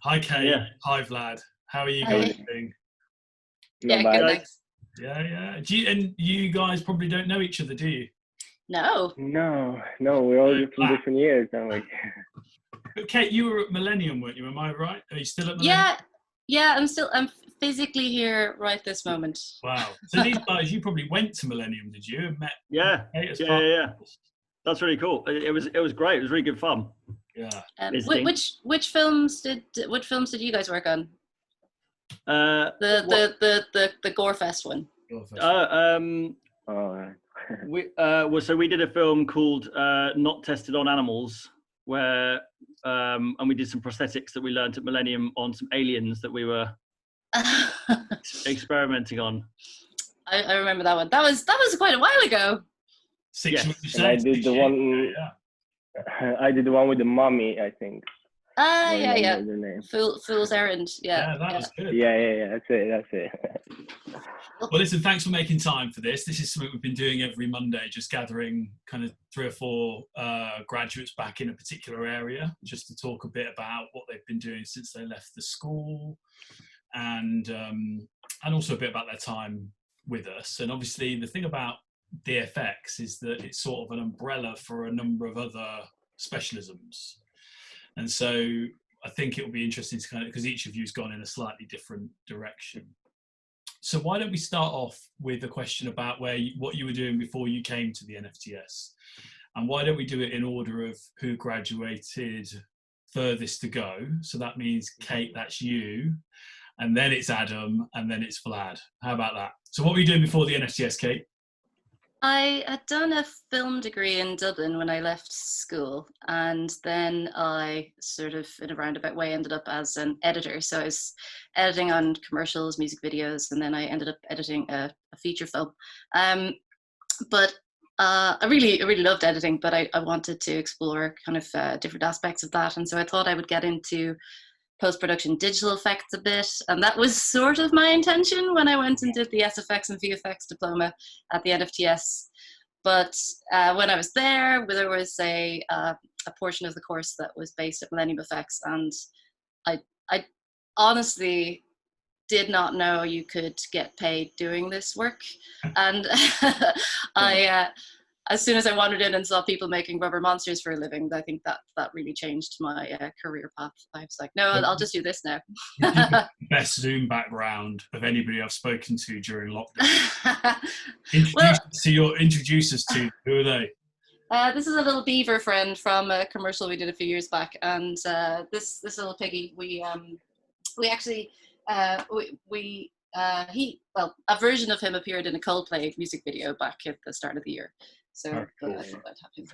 Hi, Kate. Yeah. Hi, Vlad. How are you Hi. guys doing? Yeah, Not good, bad. thanks. Yeah. And you guys probably don't know each other, do you? No. No, we're all from different years. I'm like, But Kate, you were at Millennium, weren't you? Am I right? Are you still at Millennium? Yeah, I'm physically here right this moment. Wow. So these guys, you probably went to Millennium, did you? And met Kate as part Yeah. That's really cool. It was great. It was really good fun. Yeah. Visiting. Which films did you guys work on? The Gorefest one. We did a film called Not Tested on Animals, where and we did some prosthetics that we learned at Millennium on some aliens that we were experimenting on. I remember that one. That was quite a while ago. 6 Yes. years. and I did the one. I did the one with the mummy, I think. Yeah. The name. Fool's Errand. Yeah, that was good. Yeah. That's it. Well, listen, thanks for making time for this. This is something we've been doing every Monday, just gathering kind of 3 or 4 graduates back in a particular area, just to talk a bit about what they've been doing since they left the school, and also a bit about their time with us. And obviously, the thing about DFX is that it's sort of an umbrella for a number of other specialisms. And so I think it will be interesting to kind of, because each of you's gone in a slightly different direction. So why don't we start off with a question about what you were doing before you came to the NFTS? And why don't we do it in order of who graduated furthest to go? So that means Kate, that's you. And then it's Adam, and then it's Vlad. How about that? So what were you doing before the NFTS, Kate? I had done a film degree in Dublin when I left school, and then I sort of, in a roundabout way, ended up as an editor. So I was editing on commercials, music videos, and then I ended up editing a feature film. But I really loved editing, but I wanted to explore kind of different aspects of that, and so I thought I would get into post-production digital effects a bit, and that was sort of my intention when I went and did the SFX and VFX diploma at the NFTS. But when I was there was a portion of the course that was based at Millennium Effects, and I honestly did not know you could get paid doing this work, and as soon as I wandered in and saw people making rubber monsters for a living, I think that really changed my career path. I was like, no, I'll just do this now. Best Zoom background of anybody I've spoken to during lockdown. Introduce us to, who are they? This is a little beaver friend from a commercial we did a few years back, and this little piggy, a version of him appeared in a Coldplay music video back at the start of the year. So I thought I'd have him.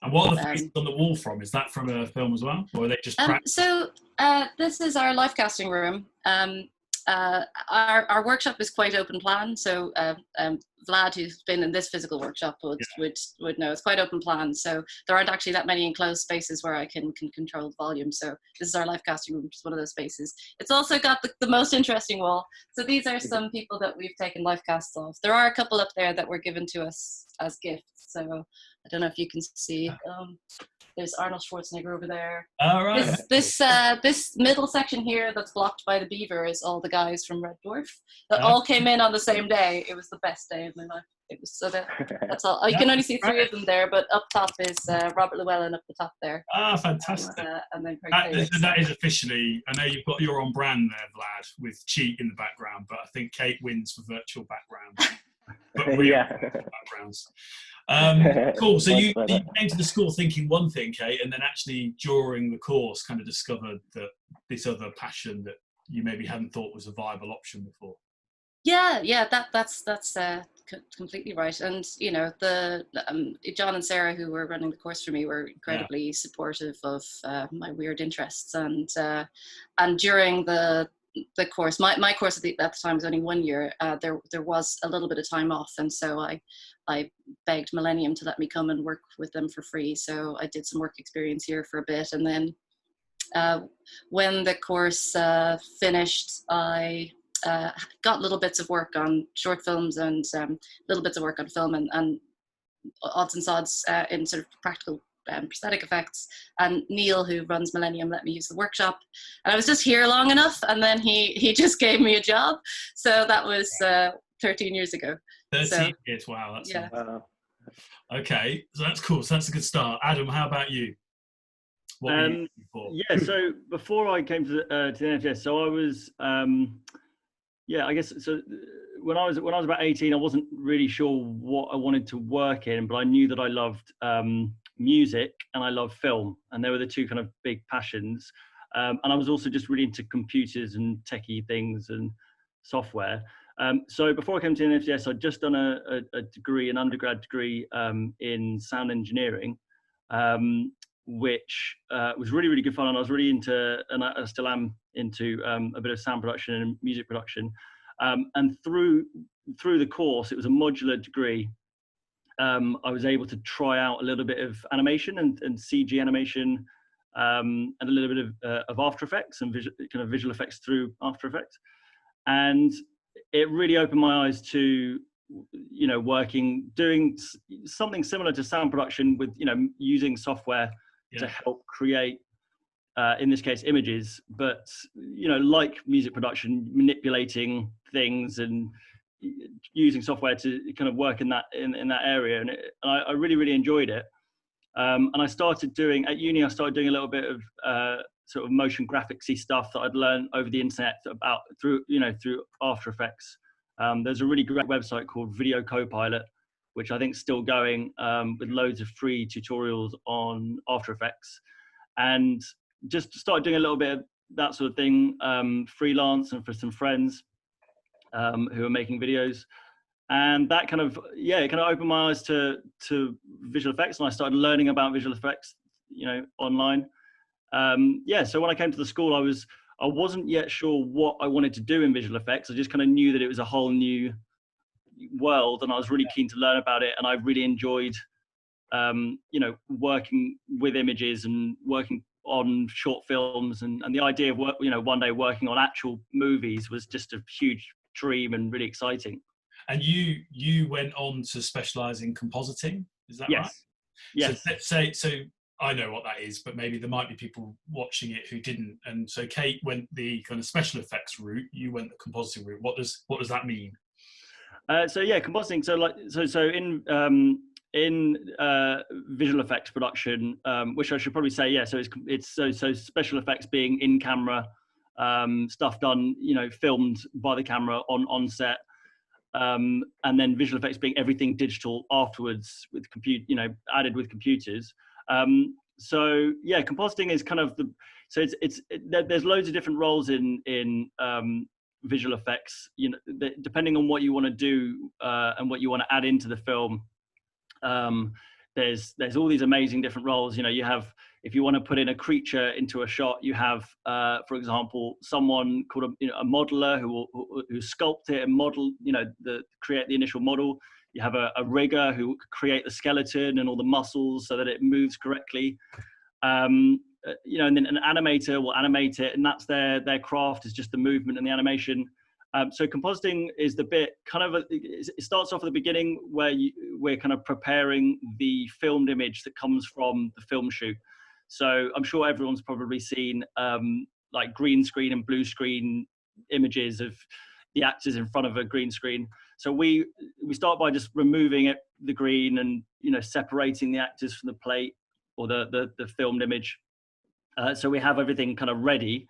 And what are the faces on the wall from? Is that from a film as well? Or are they just practice? So this is our live casting room. Our workshop is quite open plan. So Vlad, who's been in this physical workshop, would know it's quite open plan. So there aren't actually that many enclosed spaces where I can control the volume. So this is our live casting room, which is one of those spaces. It's also got the most interesting wall. So these are some people that we've taken live casts of. There are a couple up there that were given to us as gifts. So I don't know if you can see. There's Arnold Schwarzenegger over there. All right. This middle section here that's blocked by the beaver is all the guys from Red Dwarf that all came in on the same day. It was the best day of my life. It was that's all. You can only see 3 of them there, but up top is Robert Llewellyn up the top there. Ah, fantastic. And then that is officially, I know you're on brand there, Vlad, with cheat in the background, but I think Kate wins for virtual backgrounds. But real backgrounds. Cool. So you came to the school thinking one thing, Kate, and then actually during the course kind of discovered that this other passion that you maybe hadn't thought was a viable option before. Yeah, that's completely right. And you know, the John and Sarah, who were running the course for me, were incredibly supportive of my weird interests, and during the course, my course at the time was only 1 year. There was a little bit of time off, and so I begged Millennium to let me come and work with them for free. So I did some work experience here for a bit, and then when the course finished, I got little bits of work on short films and little bits of work on film and odds and sods in sort of practical prosthetic effects, and Neil, who runs Millennium, let me use the workshop, and I was just here long enough, and then he just gave me a job. So that was 13 years ago. 13 years, wow, that's yeah. Okay, so that's cool. So that's a good start. Adam, how about you? What were you looking for? Yeah, so before I came to the NFTS, so I was I guess so. When I was about 18, I wasn't really sure what I wanted to work in, but I knew that I loved music and I loved film, and they were the two kind of big passions. And I was also just really into computers and techie things and software. So before I came to NFTS, I'd just done a degree, an undergrad degree in sound engineering, which was really, really good fun. And I was really into, and I still am into a bit of sound production and music production. And through the course, it was a modular degree. I was able to try out a little bit of animation and CG animation, and a little bit of After Effects and visual effects through After Effects. And it really opened my eyes to, doing something similar to sound production with, using software to help create, in this case, images, but, like music production, manipulating things and using software to kind of work in that area. And I really, really enjoyed it. And I started doing, at uni, I started doing a little bit of sort of motion graphicsy stuff that I'd learned over the internet about through After Effects. There's a really great website called Video Copilot, which I think is still going, with loads of free tutorials on After Effects, and just started doing a little bit of that sort of thing, freelance and for some friends who are making videos. And that kind of, it kind of opened my eyes to visual effects, and I started learning about visual effects, online. So when I came to the school, I wasn't yet sure what I wanted to do in visual effects. I just kind of knew that it was a whole new world, and I was really keen to learn about it. And I really enjoyed, working with images and working on short films, and the idea of one day working on actual movies was just a huge dream and really exciting. And you went on to specialize in compositing, is that right? Yes. So I know what that is, but maybe there might be people watching it who didn't. And so Kate went the kind of special effects route. You went the compositing route. What does that mean? Compositing. So in visual effects production, which I should probably say, so it's special effects being in camera, stuff done, filmed by the camera on set. And then visual effects being everything digital afterwards with added with computers. Compositing is kind of there's loads of different roles in visual effects, depending on what you want to do and what you want to add into the film. There's all these amazing different roles. You have, if you want to put in a creature into a shot, you have, for example, someone called a modeler who sculpt it and model, create the initial model. You have a rigger who create the skeleton and all the muscles so that it moves correctly. And then an animator will animate it, and that's their craft, is just the movement and the animation. So compositing is the bit it starts off at the beginning where we're kind of preparing the filmed image that comes from the film shoot. So I'm sure everyone's probably seen like green screen and blue screen images of the actors in front of a green screen. So we start by just removing the green and separating the actors from the plate or the filmed image. So we have everything kind of ready.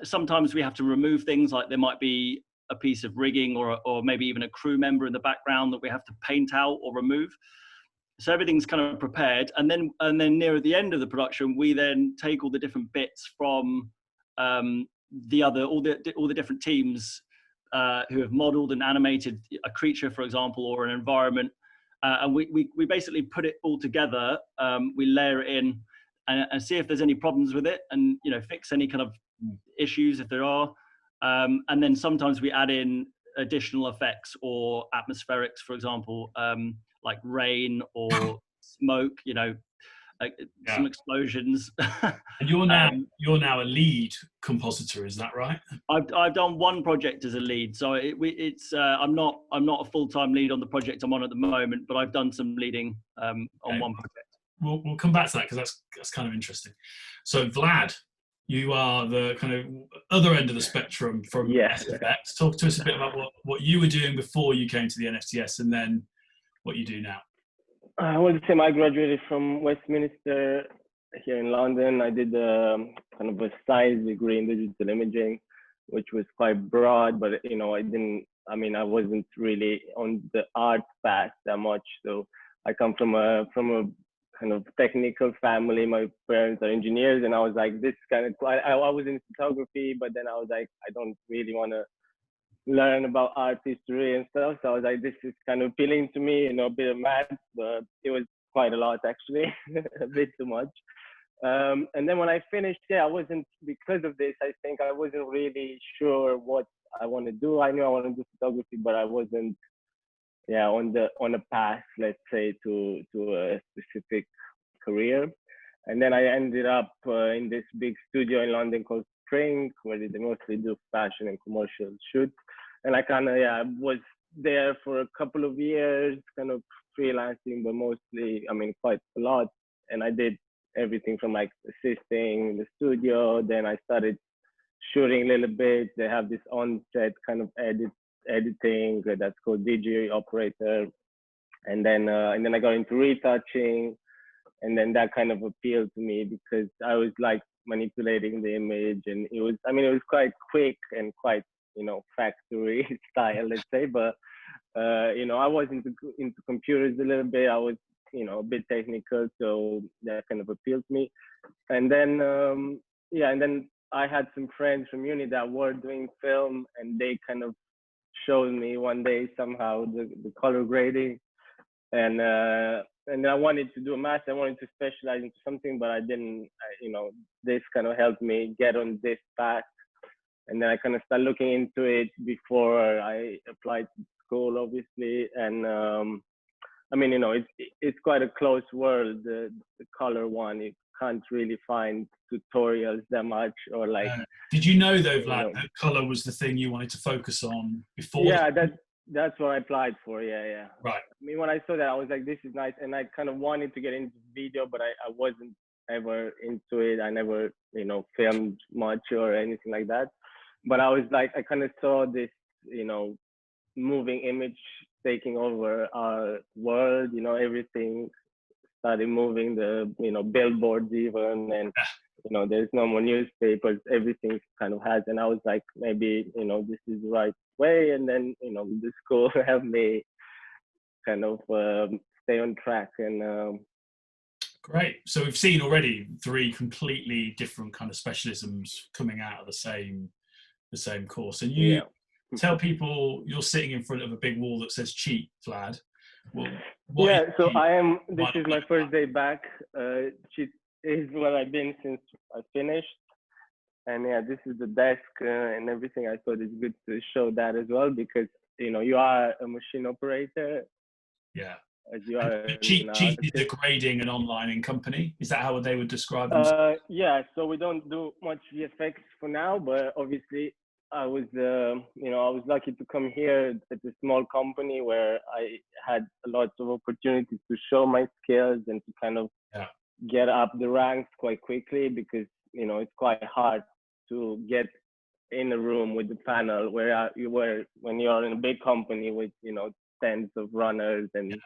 Sometimes we have to remove things, like there might be a piece of rigging or maybe even a crew member in the background that we have to paint out or remove. So everything's kind of prepared, and then near the end of the production, we then take all the different bits from all the different teams who have modeled and animated a creature, for example, or an environment, and we basically put it all together. We layer it in and see if there's any problems with it, and fix any kind of issues if there are. And then sometimes we add in additional effects or atmospherics, for example, like rain or smoke, some explosions. And you're now a lead compositor, is that right? I've done one project as a lead, so I'm not a full-time lead on the project I'm on at the moment, but I've done some leading on one project. we'll come back to that because that's kind of interesting. So Vlad, you are the kind of other end of the spectrum from SFX. Talk to us a bit about what you were doing before you came to the NFTS and then what you do now. Well, the same. I graduated from Westminster here in London. I did kind of a science degree in digital imaging, which was quite broad, but I wasn't really on the art path that much. So I come from a kind of technical family. My parents are engineers, and I was like, this kind of, I was in photography, but then I was like, I don't really want to learn about art history and stuff. So I was like, this is kind of appealing to me, a bit of math, but it was quite a lot actually, a bit too much. And then when I finished, because of this, I think I wasn't really sure what I want to do. I knew I wanted to do photography, but I wasn't on a path, let's say, to a specific career. And then I ended up in this big studio in London called Spring, where they mostly do fashion and commercial shoots. And I kind of was there for a couple of years, kind of freelancing, but mostly, quite a lot. And I did everything from like assisting in the studio. Then I started shooting a little bit. They have this on-set kind of editing that's called DJ operator, and then I got into retouching, and then that kind of appealed to me because I was like manipulating the image, and it was quite quick and quite factory style, let's say, but I was into computers a little bit. I was a bit technical, so that kind of appealed to me. And then and then I had some friends from uni that were doing film, and they kind of showed me one day somehow the color grading, and I wanted to do a master. I wanted to specialize into something, but I didn't. This kind of helped me get on this path, and then I kind of started looking into it before I applied to school, obviously. And it's quite a close world, the color one. You can't really find tutorials that much, or like. Did you know though, Vlad, that color was the thing you wanted to focus on before? Yeah, that's what I applied for. Yeah. Right. When I saw that, I was like, this is nice, and I kind of wanted to get into video, but I wasn't ever into it. I never, filmed much or anything like that. But I was like, I kind of saw this, moving image taking over our world. Everything started moving, the billboards even, and there's no more newspapers, everything kind of has. And I was like, maybe this is the right way. And then the school helped me kind of stay on track. And great. So we've seen already 3 completely different kind of specialisms coming out of the same course. And you tell people you're sitting in front of a big wall that says cheat, Vlad. Well, so I am. This is my first day back. Cheat is what I've been since I finished. And this is the desk and everything. I thought it's good to show that as well, because you are a machine operator. Yeah. As you are. Cheat is a grading and onlining company. Is that how they would describe themselves? Yeah. So we don't do much VFX for now, but obviously I was lucky to come here at a small company where I had a lot of opportunities to show my skills and to kind of get up the ranks quite quickly, because it's quite hard to get in a room with the panel where when you're in a big company with tens of runners and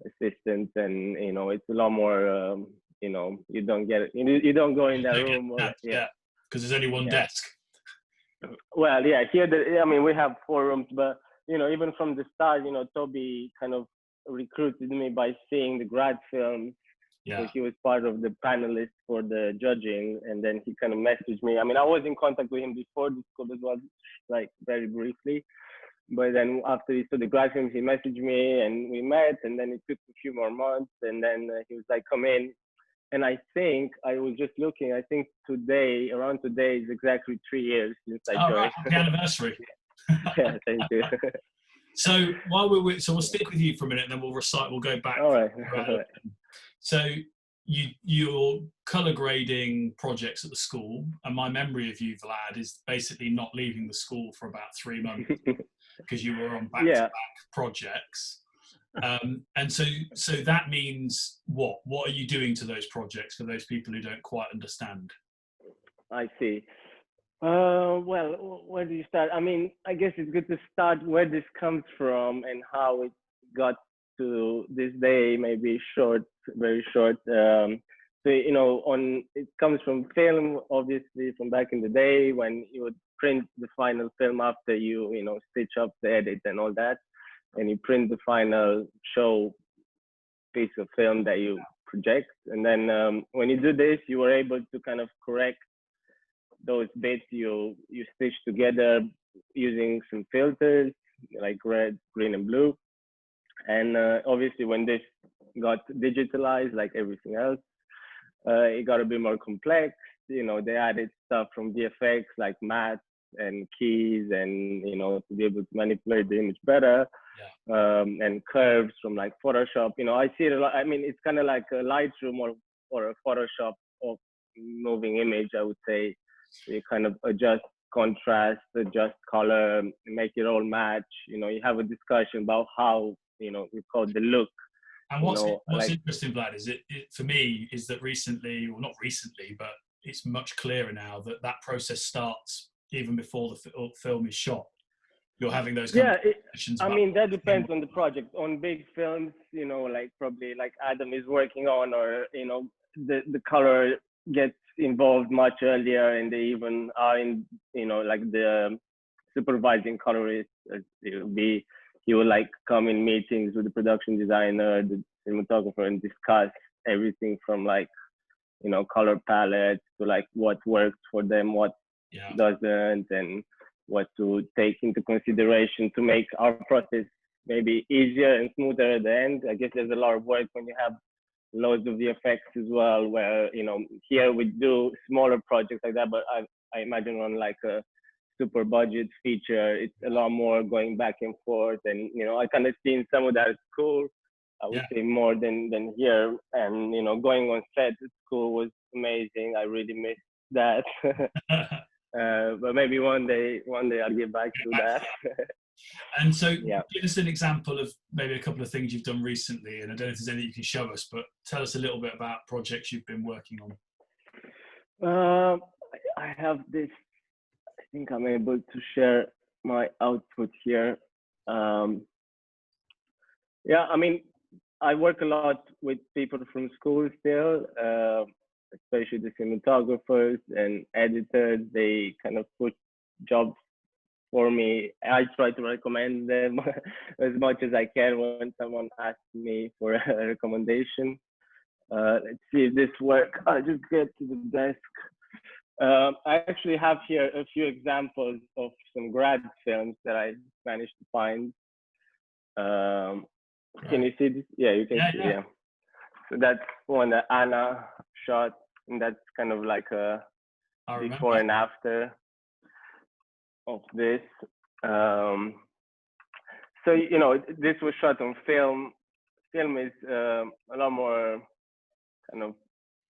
assistants, and it's a lot more you don't get it, you don't go in that room because there's only one desk. Well, here we have 4 rooms, but even from the start, Toby kind of recruited me by seeing the grad films. Yeah. So he was part of the panelists for the judging, and then he kind of messaged me. I was in contact with him before the school as well, like very briefly. But then after he saw the grad films, he messaged me and we met, and then it took a few more months, and then he was like, come in. And I think I was just looking, I think around today is exactly 3 years since I joined. Right, happy anniversary. Yeah, thank you. So we'll stick with you for a minute, and then we'll go back. All right. So you're color grading projects at the school, and my memory of you, Vlad, is basically not leaving the school for about 3 months because you were on back-to-back projects. And so that means what? What are you doing to those projects for those people who don't quite understand? I see. Well, where do you start? I mean, I guess it's good to start where this comes from and how it got to this day, maybe short, very short. So, you know, it comes from film, obviously, from back in the day when you would print the final film after you know, stitch up the edit and all that. And you print the final show piece of film that you project. And then when you do this, you were able to kind of correct those bits you stitch together using some filters like red, green, and blue. And obviously, when this got digitalized, like everything else, it got a bit more complex. You know, they added stuff from DFX like mattes and keys, and you know, to be able to manipulate the image better. Yeah. And curves from like Photoshop. You know, I see it a lot. I mean, it's kind of like a Lightroom or a Photoshop of moving image, I would say. You kind of adjust contrast, adjust color, make it all match. You know, you have a discussion about how, you know, we call the look. And what's like, interesting, Vlad, is it for me is that recently, well, not recently, but it's much clearer now that process starts even before the film is shot. You're having those kind of conversations. I mean, that depends on the project. On big films, you know, like probably like Adam is working on, or you know, the color gets involved much earlier, and they even are in, you know, like the supervising colorist. He will like come in meetings with the production designer, the cinematographer, and discuss everything from like, you know, color palettes to like what works for them, what doesn't, and what to take into consideration to make our process maybe easier and smoother at the end. I guess there's a lot of work when you have loads of VFX as well, where, you know, here we do smaller projects like that, but I imagine on like a super budget feature, it's a lot more going back and forth, and you know, I kind of seen some of that at school. I would say more than here, and you know, going on set at school was amazing. I really missed that. But maybe one day I'll get back to that. And so give us an example of maybe a couple of things you've done recently, and I don't know if there's anything you can show us, but tell us a little bit about projects you've been working on. I have this, I think I'm able to share my output here. I mean, I work a lot with people from school still, especially the cinematographers and editors. They kind of put jobs for me. I try to recommend them as much as I can when someone asks me for a recommendation. Let's see if this works. I'll just get to the desk. I actually have here a few examples of some grad films that I managed to find. Can you see this? Yeah, you can see. Yeah. So that's one that Anna shot, and that's kind of like a before and after of this. So, you know, this was shot on film. Film is a lot more kind of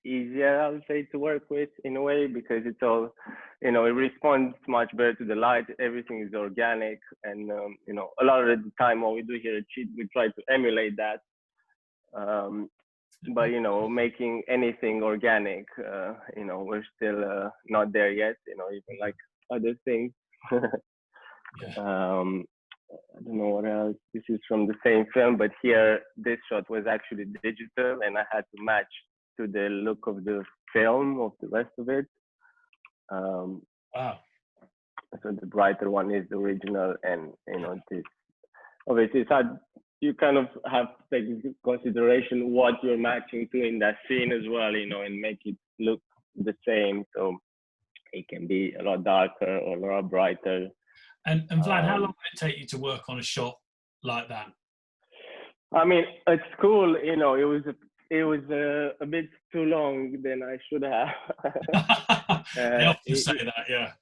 easier, I would say, to work with in a way, because it's all, you know, it responds much better to the light. Everything is organic, and you know, a lot of the time what we do here at Cheat, we try to emulate that. But you know, making anything organic, you know, we're still not there yet. You know, even like other things. I don't know what else. This is from the same film, but here this shot was actually digital, and I had to match to the look of the film, of the rest of it. Wow. So the brighter one is the original, and you know, this obviously it's hard. You kind of have to take into consideration what you're matching to in that scene as well, you know, and make it look the same. So it can be a lot darker or a lot brighter. And Vlad, how long would it take you to work on a shot like that? I mean, at school, you know, it was a bit too long than I should have. They often say that, yeah.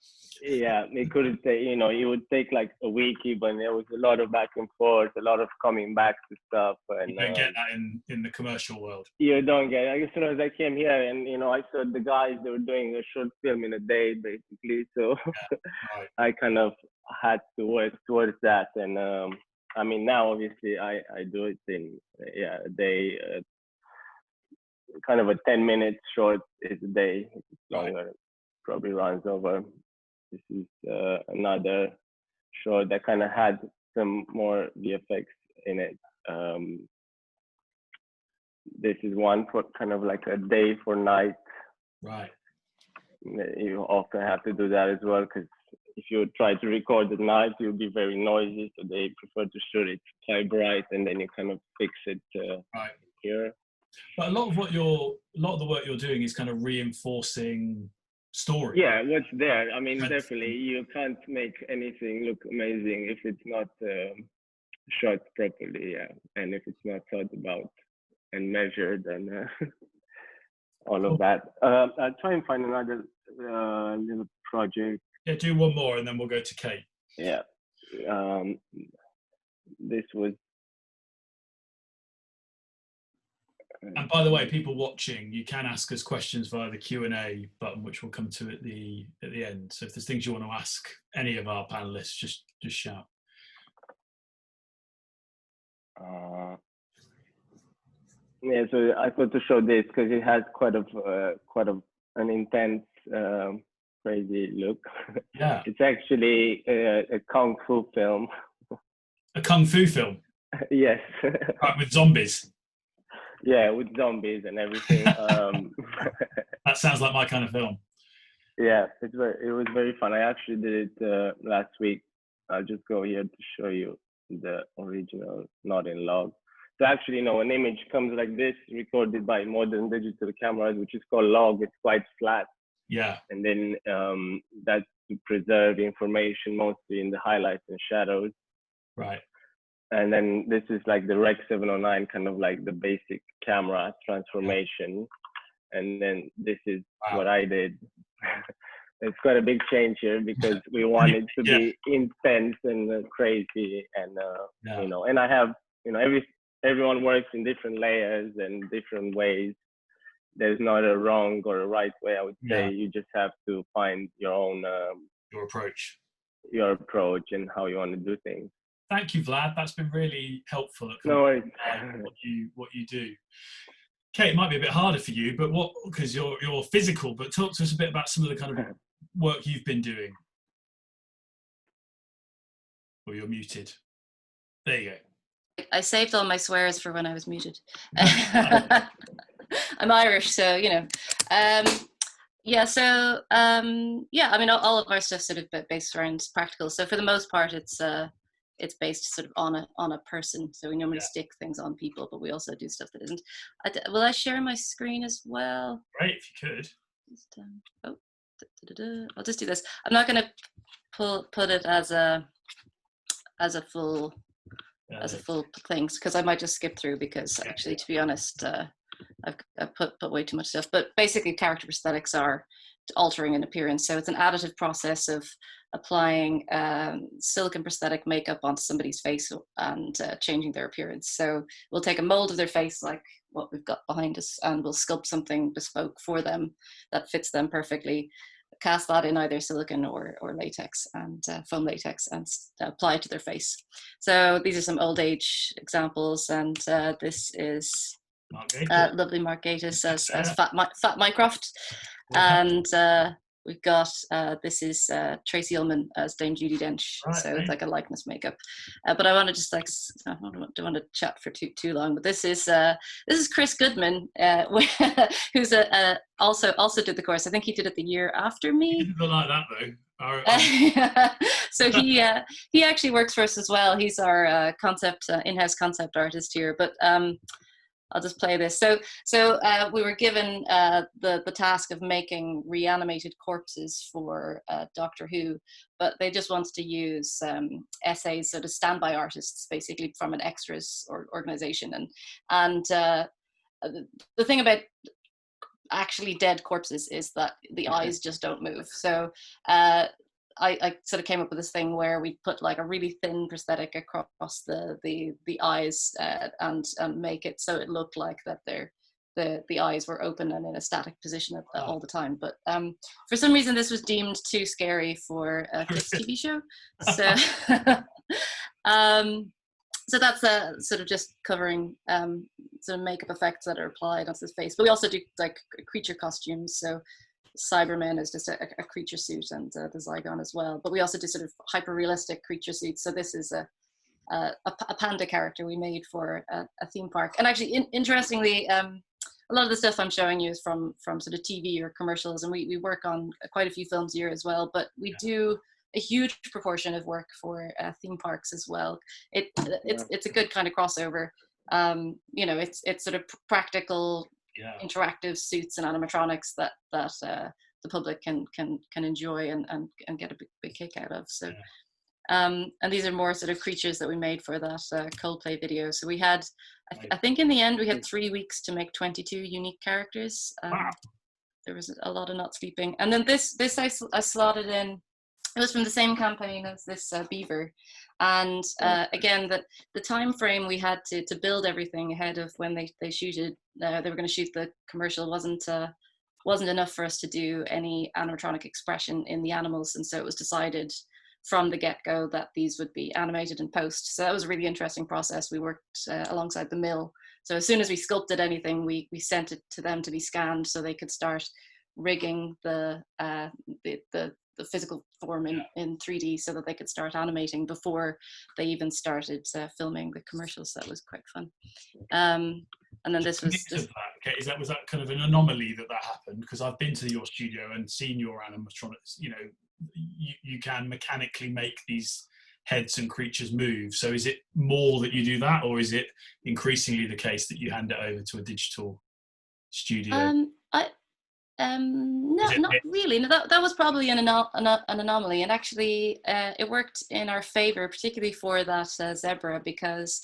Yeah, it could take, you know, it would take like a week even. There was a lot of back and forth, a lot of coming back to stuff. And you don't get that in the commercial world. You don't get it. As soon as I came here, and you know, I saw the guys, they were doing a short film in a day, basically. So I kind of had to work towards that. And I mean, now obviously I do it in a day, kind of a 10-minute short is a day. If it's longer, probably runs over. This is another short that kind of had some more VFX in it. This is one for kind of like a day for night. Right. You often have to do that as well, because if you try to record at night, you'll be very noisy. So they prefer to shoot it quite bright, and then you kind of fix it here. But a lot of the work you're doing is kind of reinforcing story. Yeah, what's there. I mean, definitely, you can't make anything look amazing if it's not shot properly, and if it's not thought about and measured and all of that. I'll try and find another little project. Yeah, do one more and then we'll go to Kate. Yeah. This was. And by the way, people watching, you can ask us questions via the Q&A button, which we'll come to at the end. So if there's things you want to ask any of our panelists, just shout. Yeah, so I thought to show this because it has quite an intense, crazy look. Yeah. It's actually a kung fu film. A kung fu film? Yes. Right, with zombies? Yeah, with zombies and everything. That sounds like my kind of film. Yeah, it was very fun. I actually did it last week. I'll just go here to show you the original, not in log. So actually, an image comes like this, recorded by modern digital cameras, which is called log. It's quite flat. Yeah. And then that's to preserve information, mostly in the highlights and shadows. Right. And then this is like the Rec 709, kind of like the basic camera transformation. Yeah. And then this is what I did. It's quite a big change here because we want it to be intense and crazy, and and I have everyone works in different layers and different ways. There's not a wrong or a right way. I would say you just have to find your own your approach and how you want to do things. Thank you, Vlad. That's been really helpful at no worries. what you do. Kate, it might be a bit harder for you, but because you're physical, but talk to us a bit about some of the kind of work you've been doing. Or you're muted. There you go. I saved all my swears for when I was muted. I'm Irish, so I mean, all of our stuff's sort of based around practical. So for the most part, it's based sort of on a person. So we normally stick things on people, but we also do stuff that isn't. Will I share my screen as well? Great, if you could. I'll just do this. I'm not going to put it as a full thing, because I might just skip through, because actually, to be honest, I've put way too much stuff. But basically, character prosthetics are altering an appearance. So it's an additive process of applying silicone prosthetic makeup onto somebody's face and changing their appearance. So we'll take a mold of their face, like what we've got behind us, and we'll sculpt something bespoke for them that fits them perfectly, cast that in either silicone or latex, and foam latex, and apply it to their face. So these are some old age examples, and this is lovely Mark Gatiss as Fat Mycroft, and we've got this is Tracy Ullman as Dame Judi Dench. So it's like a likeness makeup. But I want to just I don't want to chat for too long. But this is Chris Goodman, who's also did the course. I think he did it the year after me. He didn't look like that though. So he actually works for us as well. He's our in-house concept artist here. But I'll just play this. So we were given the task of making reanimated corpses for Doctor Who, but they just wanted to use essays, sort of standby artists, basically from an extras organization. And the thing about actually dead corpses is that the eyes just don't move. So I sort of came up with this thing where we put like a really thin prosthetic across the eyes and make it so it looked like that the eyes were open and in a static position all the time. But for some reason, this was deemed too scary for a kids' TV show. So So that's sort of just covering sort of makeup effects that are applied on his face. But we also do like creature costumes. So Cyberman is just a creature suit, and the Zygon as well. But we also do sort of hyper realistic creature suits. So this is a panda character we made for a theme park. And actually, interestingly, a lot of the stuff I'm showing you is from sort of TV or commercials, and we work on quite a few films a year as well. But we do a huge proportion of work for theme parks as well. It's a good kind of crossover. You know, it's sort of practical, interactive suits and animatronics that the public can enjoy and get a big kick out of. So. And these are more sort of creatures that we made for that Coldplay video. So we had, I think in the end, we had 3 weeks to make 22 unique characters. Wow. There was a lot of not sleeping. And then this I slotted in. It was from the same campaign as this beaver. And again, the time frame we had to build everything ahead of when they shooted, they were going to shoot the commercial wasn't enough for us to do any animatronic expression in the animals. And so it was decided from the get-go that these would be animated in post. So that was a really interesting process. We worked alongside the mill. So as soon as we sculpted anything, we sent it to them to be scanned so they could start rigging the physical form in 3D so that they could start animating before they even started filming the commercials. So that was quite fun. And then this was just... Okay, was that kind of an anomaly that happened? Because I've been to your studio and seen your animatronics, you know, you can mechanically make these heads and creatures move. So is it more that you do that, or is it increasingly the case that you hand it over to a digital studio? No, not really. No, that was probably an anomaly, and actually it worked in our favor, particularly for that zebra, because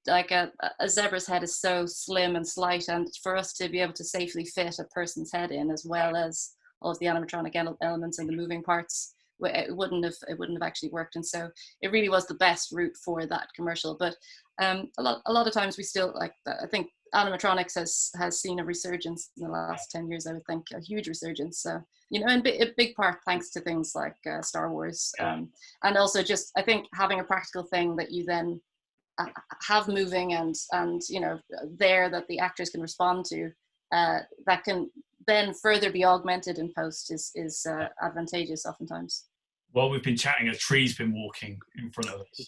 a zebra's head is so slim and slight, and for us to be able to safely fit a person's head in, as well as all of the animatronic elements and the moving parts, it wouldn't have actually worked. And so it really was the best route for that commercial. But a lot of times we still, like, I think animatronics has seen a resurgence in the last 10 years. I would think a huge resurgence. You know, in a big part thanks to things like Star Wars, and also just, I think, having a practical thing that you then have moving and you know, there that the actors can respond to, that can then further be augmented in post is advantageous oftentimes. While we've been chatting, a tree's been walking in front of us.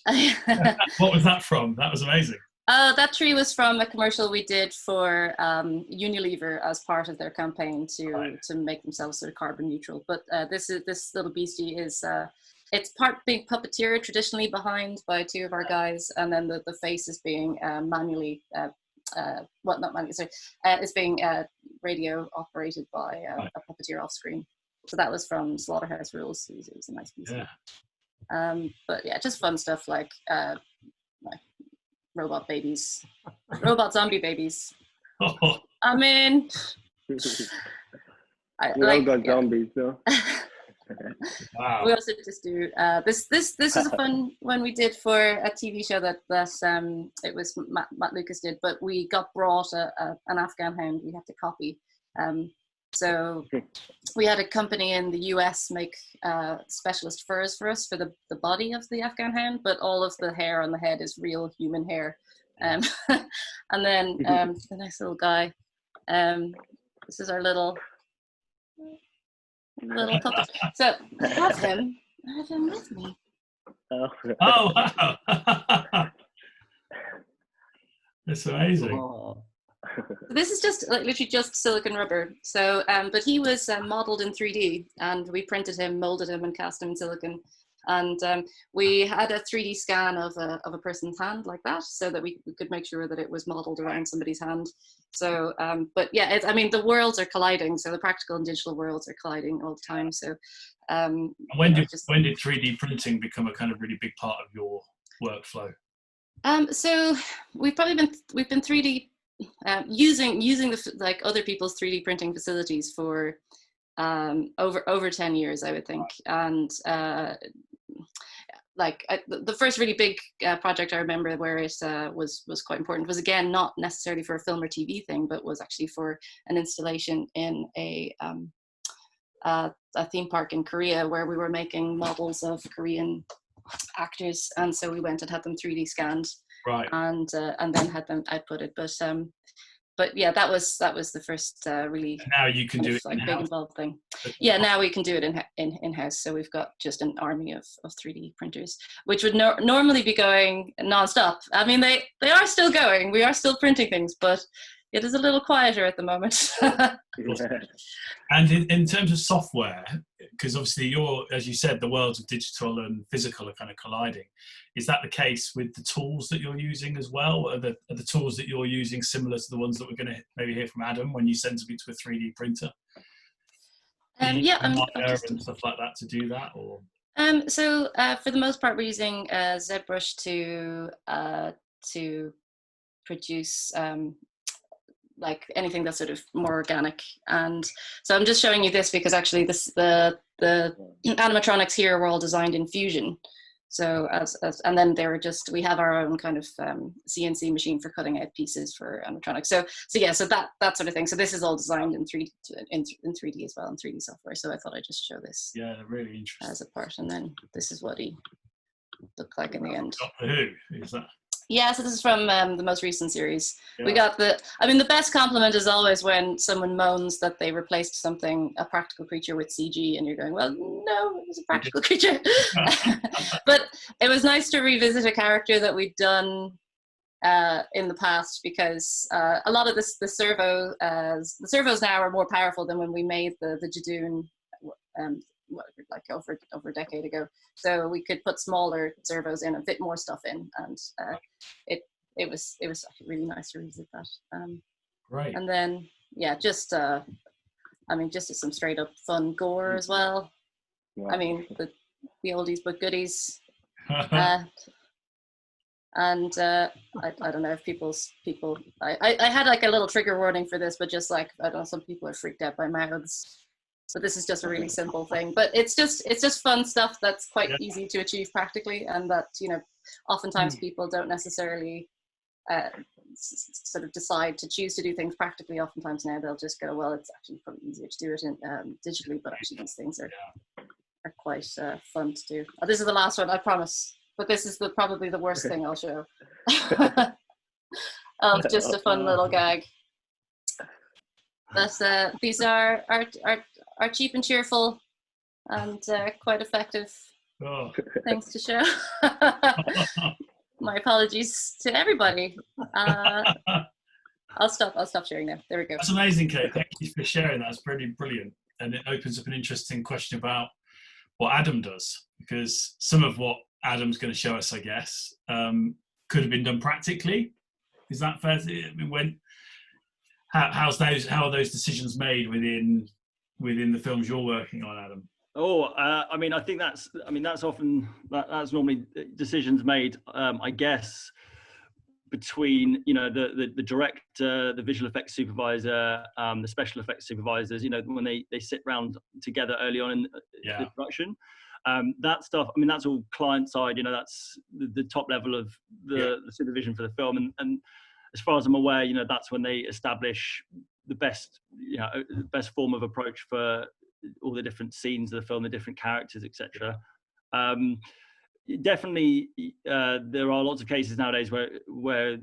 What was that from? That was amazing. That tree was from a commercial we did for Unilever as part of their campaign to make themselves sort of carbon neutral. But this little beastie is it's part being puppeteered traditionally behind by two of our guys, and then the face is being manually well, not manually, sorry, it's being radio operated by a puppeteer off screen. So that was from Slaughterhouse Rules. It was a nice piece. Yeah. But yeah, just fun stuff like robot babies, robot zombie babies. I mean, we all got zombies, so. Wow. We also just do this was a fun one we did for a TV show that it was Matt Lucas did, but we got brought an Afghan hound we had to copy. So we had a company in the US make specialist furs for us for the body of the Afghan hound, but all of the hair on the head is real human hair. And then the nice little guy. This is our little puppet. So I have him with me. Oh wow. That's amazing. Oh. This is just like literally just silicone rubber. So but he was modeled in 3D, and we printed him, molded him, and cast him in silicone. And we had a 3D scan of a person's hand like that, so that we could make sure that it was modeled around somebody's hand. So, but yeah, I mean, the worlds are colliding. So the practical and digital worlds are colliding all the time. So when did 3D printing become a kind of really big part of your workflow? So we've been 3D using the like other people's 3D printing facilities for over 10 years, I would think. And like the first really big project I remember where it was quite important was, again, not necessarily for a film or TV thing, but was actually for an installation in a theme park in Korea, where we were making models of Korean actors, and so we went and had them 3D scanned. Right. and then had them outputted. But yeah, that was the first really And now you can do it like big in-house. involved thing. Yeah, now we can do it in-house. So we've got just an army of 3D printers, which would normally be going non-stop. I mean, they are still going. We are still printing things, but it is a little quieter at the moment. And in terms of software, because obviously as you said, the worlds of digital and physical are kind of colliding. Is that the case with the tools that you're using as well? Are the tools that you're using similar to the ones that we're going to maybe hear from Adam when you send something to a 3D printer? Yeah, and stuff like that to do that, or? So for the most part, we're using ZBrush to produce like anything that's sort of more organic. And so I'm just showing you this because actually the animatronics here were all designed in Fusion. So and then we have our own kind of CNC machine for cutting out pieces for animatronics. So that sort of thing. So this is all designed in 3D in 3D as well, in 3D software. So I thought I'd just show this. Yeah, they're really interesting. As a part, and then this is what he looked like in the end. Who is that? Yeah, so this is from the most recent series. Yeah. We got the best compliment is always when someone moans that they replaced a practical creature with CG, and you're going, well, no, it was a practical creature. But it was nice to revisit a character that we'd done in the past, because a lot of the servos now are more powerful than when we made the Jadoon like over a decade ago. So we could put smaller servos in, a bit more stuff in, and it was actually really nice to revisit that. Right. And then just some straight up fun gore as well. Wow. I mean the oldies but goodies. And I don't know if people I had like a little trigger warning for this, but just like, I don't know, some people are freaked out by mouths. So this is just a really simple thing, but it's just fun stuff that's quite easy to achieve practically, and that, oftentimes people don't necessarily sort of decide to choose to do things practically. Oftentimes now they'll just go, well, it's actually probably easier to do it in digitally, but actually these things are quite fun to do. Oh, this is the last one, I promise, but this is probably the worst thing I'll show. Just a fun little gag. But these are cheap and cheerful and quite effective things to show. My apologies to everybody. I'll stop sharing now. There we go. That's amazing, Kate. Thank you for sharing that. It's pretty brilliant. And it opens up an interesting question about what Adam does, because some of what Adam's going to show us, I guess, could have been done practically. Is that fair? I mean, how are those decisions made within the films you're working on, Adam? I mean, I think that's that's normally decisions made, I guess, between the director, the visual effects supervisor, the special effects supervisors. When they sit round together early on in the production. That stuff, I mean, that's all client side. That's the top level of the supervision for the film, and as far as I'm aware, that's when they establish the best form of approach for all the different scenes of the film, the different characters, etc. Definitely, there are lots of cases nowadays where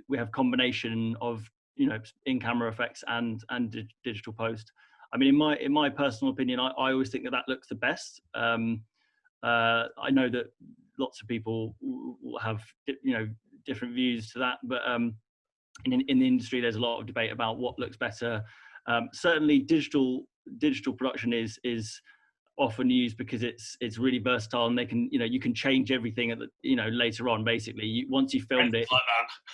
we have combination of in-camera effects and digital post. I mean, in my personal opinion, I always think that looks the best. I know that lots of people will have different views to that, but in the industry there's a lot of debate about what looks better. Certainly digital production is often used because it's really versatile, and they can you can change everything at the, later on. Basically, once you filmed it, like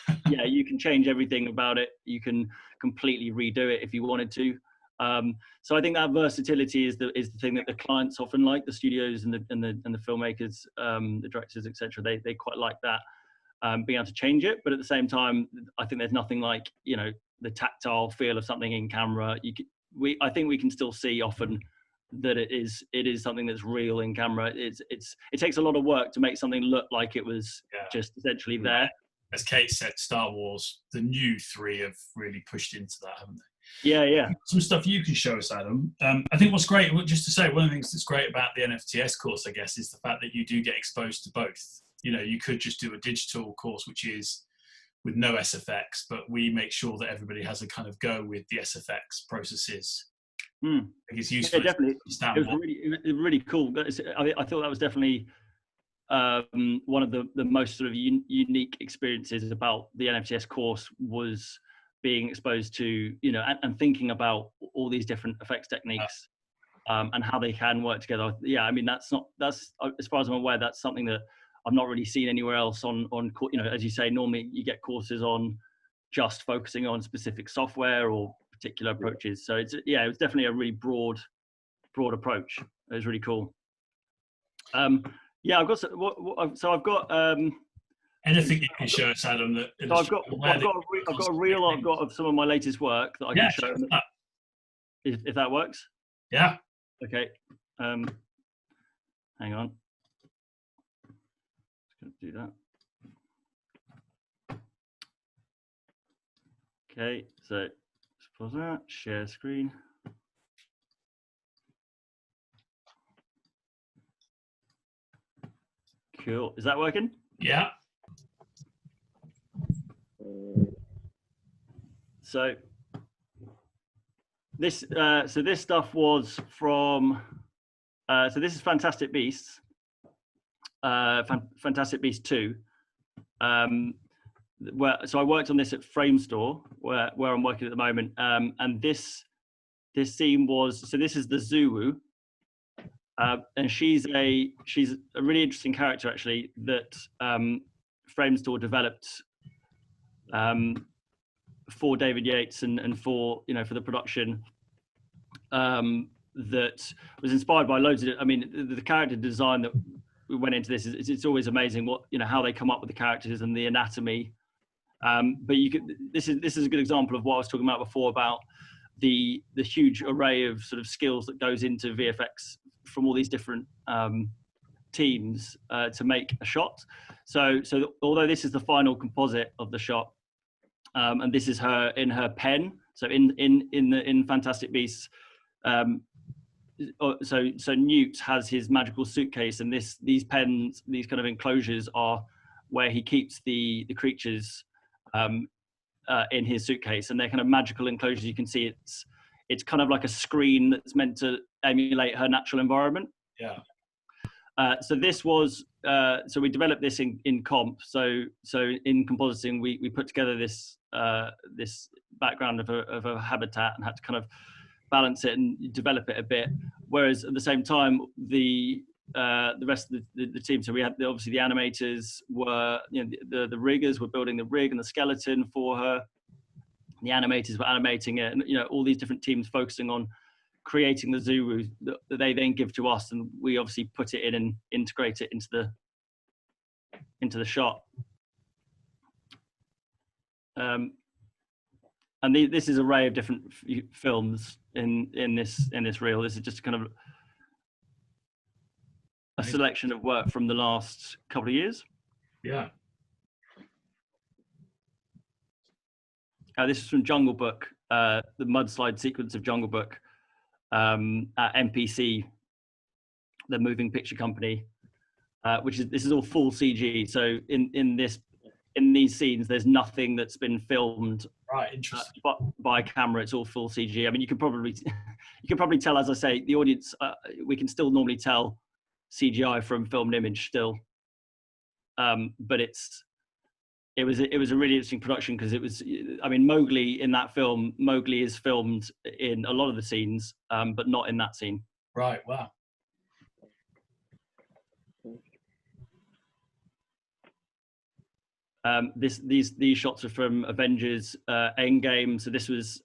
that. you can change everything about it. You can completely redo it if you wanted to. So I think that versatility is the thing that the clients often like, the studios and the filmmakers, the directors, etc. They quite like that, being able to change it. But at the same time, I think there's nothing like the tactile feel of something in camera. I think we can still see often that it is something that's real in camera. It takes a lot of work to make something look like it was just essentially there. As Kate said, Star Wars, the new 3 have really pushed into that, haven't they? Yeah. Some stuff you can show us, Adam. I think what's great, just to say, one of the things that's great about the NFTS course, I guess, is the fact that you do get exposed to both. you know, you could just do a digital course, which is with no SFX, but we make sure that everybody has a kind of go with the SFX processes. I think it's useful. Yeah, definitely. It was really cool. I thought that was definitely one of the most sort of unique experiences about the NFTS course, was being exposed to, you know, and thinking about all these different effects techniques and how they can work together. Yeah, I mean, that's as far as I'm aware, that's something that I've not really seen anywhere else on, you know, as you say, normally you get courses on just focusing on specific software or particular approaches. So it was definitely a really broad approach. It was really cool. Yeah, I've got I've got anything you can show us, Adam. So I've got a reel I've got of some of my latest work that I can show. If that works. Yeah. Okay. Hang on. Just gonna do that. Okay, so let's pause that. Share screen. Cool. Is that working? Yeah. So this stuff was from so this is Fantastic Beasts, Fantastic Beasts 2. So I worked on this at Framestore, where I'm working at the moment, and this scene was, so this is the Zulu, and she's a really interesting character actually that Framestore developed for David Yates and for, you know, for the production, that was inspired by loads of, I mean, the character design that we went into this it's always amazing what, you know, how they come up with the characters and the anatomy. But you could, this is a good example of what I was talking about before, about the huge array of sort of skills that goes into VFX from all these different teams to make a shot. So although this is the final composite of the shot, and this is her in her pen. So in Fantastic Beasts, so Newt has his magical suitcase, and these pens, these kind of enclosures, are where he keeps the creatures in his suitcase, and they're kind of magical enclosures. You can see it's kind of like a screen that's meant to emulate her natural environment. Yeah. So this was so we developed this in comp. So in compositing, we put together this background of a habitat and had to kind of balance it and develop it a bit. Whereas at the same time, the rest of the team, so we had obviously the animators were, you know, the riggers were building the rig and the skeleton for her. The animators were animating it, and, you know, all these different teams focusing on creating the Zulu that they then give to us, and we obviously put it in and integrate it into the shot. And this is an array of different films in this reel. This is just kind of a selection of work from the last couple of years. Yeah. This is from Jungle Book, the mudslide sequence of Jungle Book at MPC, the moving picture company, this is all full CG. So in these scenes, there's nothing that's been filmed. Right, interesting. By camera. It's all full CG. I mean, you can probably tell, as I say, the audience. We can still normally tell CGI from filmed image still, but it was a really interesting production, because it was, I mean, Mowgli in that film, Mowgli is filmed in a lot of the scenes, but not in that scene. Right. Wow. These shots are from Avengers Endgame. So this was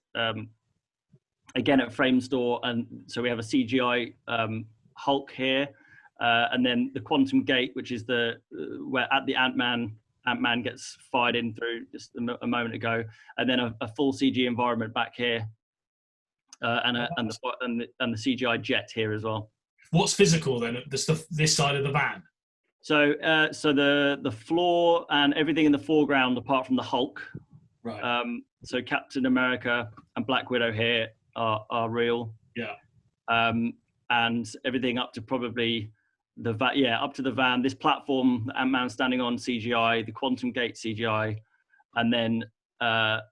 again at Framestore, and so we have a CGI Hulk here, and then the Quantum Gate, which is where at the Ant-Man gets fired in through just a moment ago, and then a full CG environment back here, and the CGI jet here as well. What's physical then? The stuff this side of the van. So the floor and everything in the foreground, apart from the Hulk. Right. So Captain America and Black Widow here are real. Yeah. And everything up to probably up to the van. This platform, Ant-Man standing on, CGI. The quantum gate, CGI, and then the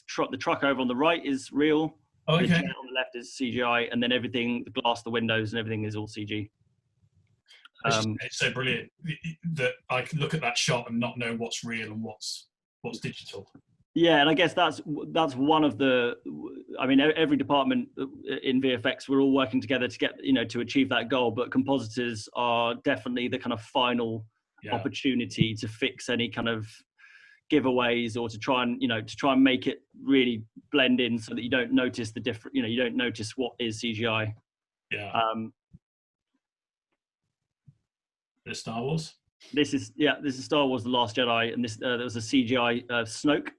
truck over on the right is real. Oh, okay. The jet on the left is CGI, and then everything, the glass, the windows, and everything is all CG. It's so brilliant that I can look at that shot and not know what's real and what's digital. Yeah, and I guess that's one of the. I mean, every department in VFX, we're all working together to get to achieve that goal. But compositors are definitely the kind of final opportunity to fix any kind of giveaways, or to try and make it really blend in so that you don't notice the different. You don't notice what is CGI. Yeah. The Star Wars. This is Star Wars: The Last Jedi, and there was a CGI Snoke.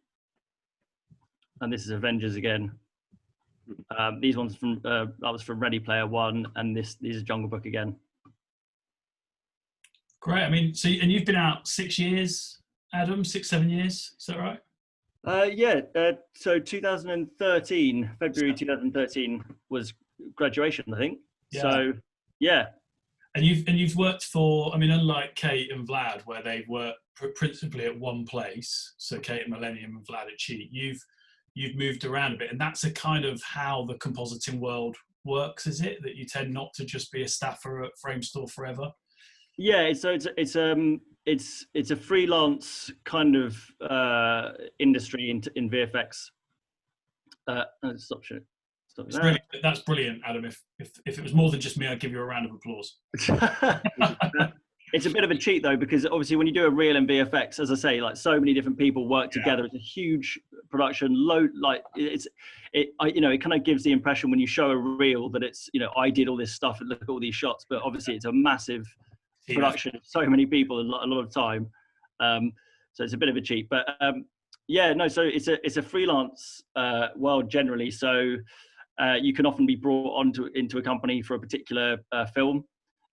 And this is Avengers again. These ones from that was from Ready Player One, and these are Jungle Book again. Great. I mean, and you've been out 6 years, Adam, 6-7 years. Is that right? So 2013, February 2013 was graduation, I think. Yeah. So yeah. And you've worked for, I mean, unlike Kate and Vlad, where they've worked principally at one place. So Kate at Millennium and Vlad at Cheat. You've moved around a bit, and that's a kind of how the compositing world works, is it? That you tend not to just be a staffer at Framestore forever? Yeah, it's a freelance kind of industry in VFX. Stop That's brilliant, Adam. If it was more than just me, I'd give you a round of applause. It's a bit of a cheat though, because obviously when you do a reel in VFX, as I say, like so many different people work together. It's a huge production load. Like it kind of gives the impression when you show a reel that it's, I did all this stuff and look at all these shots, but obviously it's a massive production of so many people and a lot of time. So it's a bit of a cheat, but so it's a freelance world generally. So you can often be brought into a company for a particular film.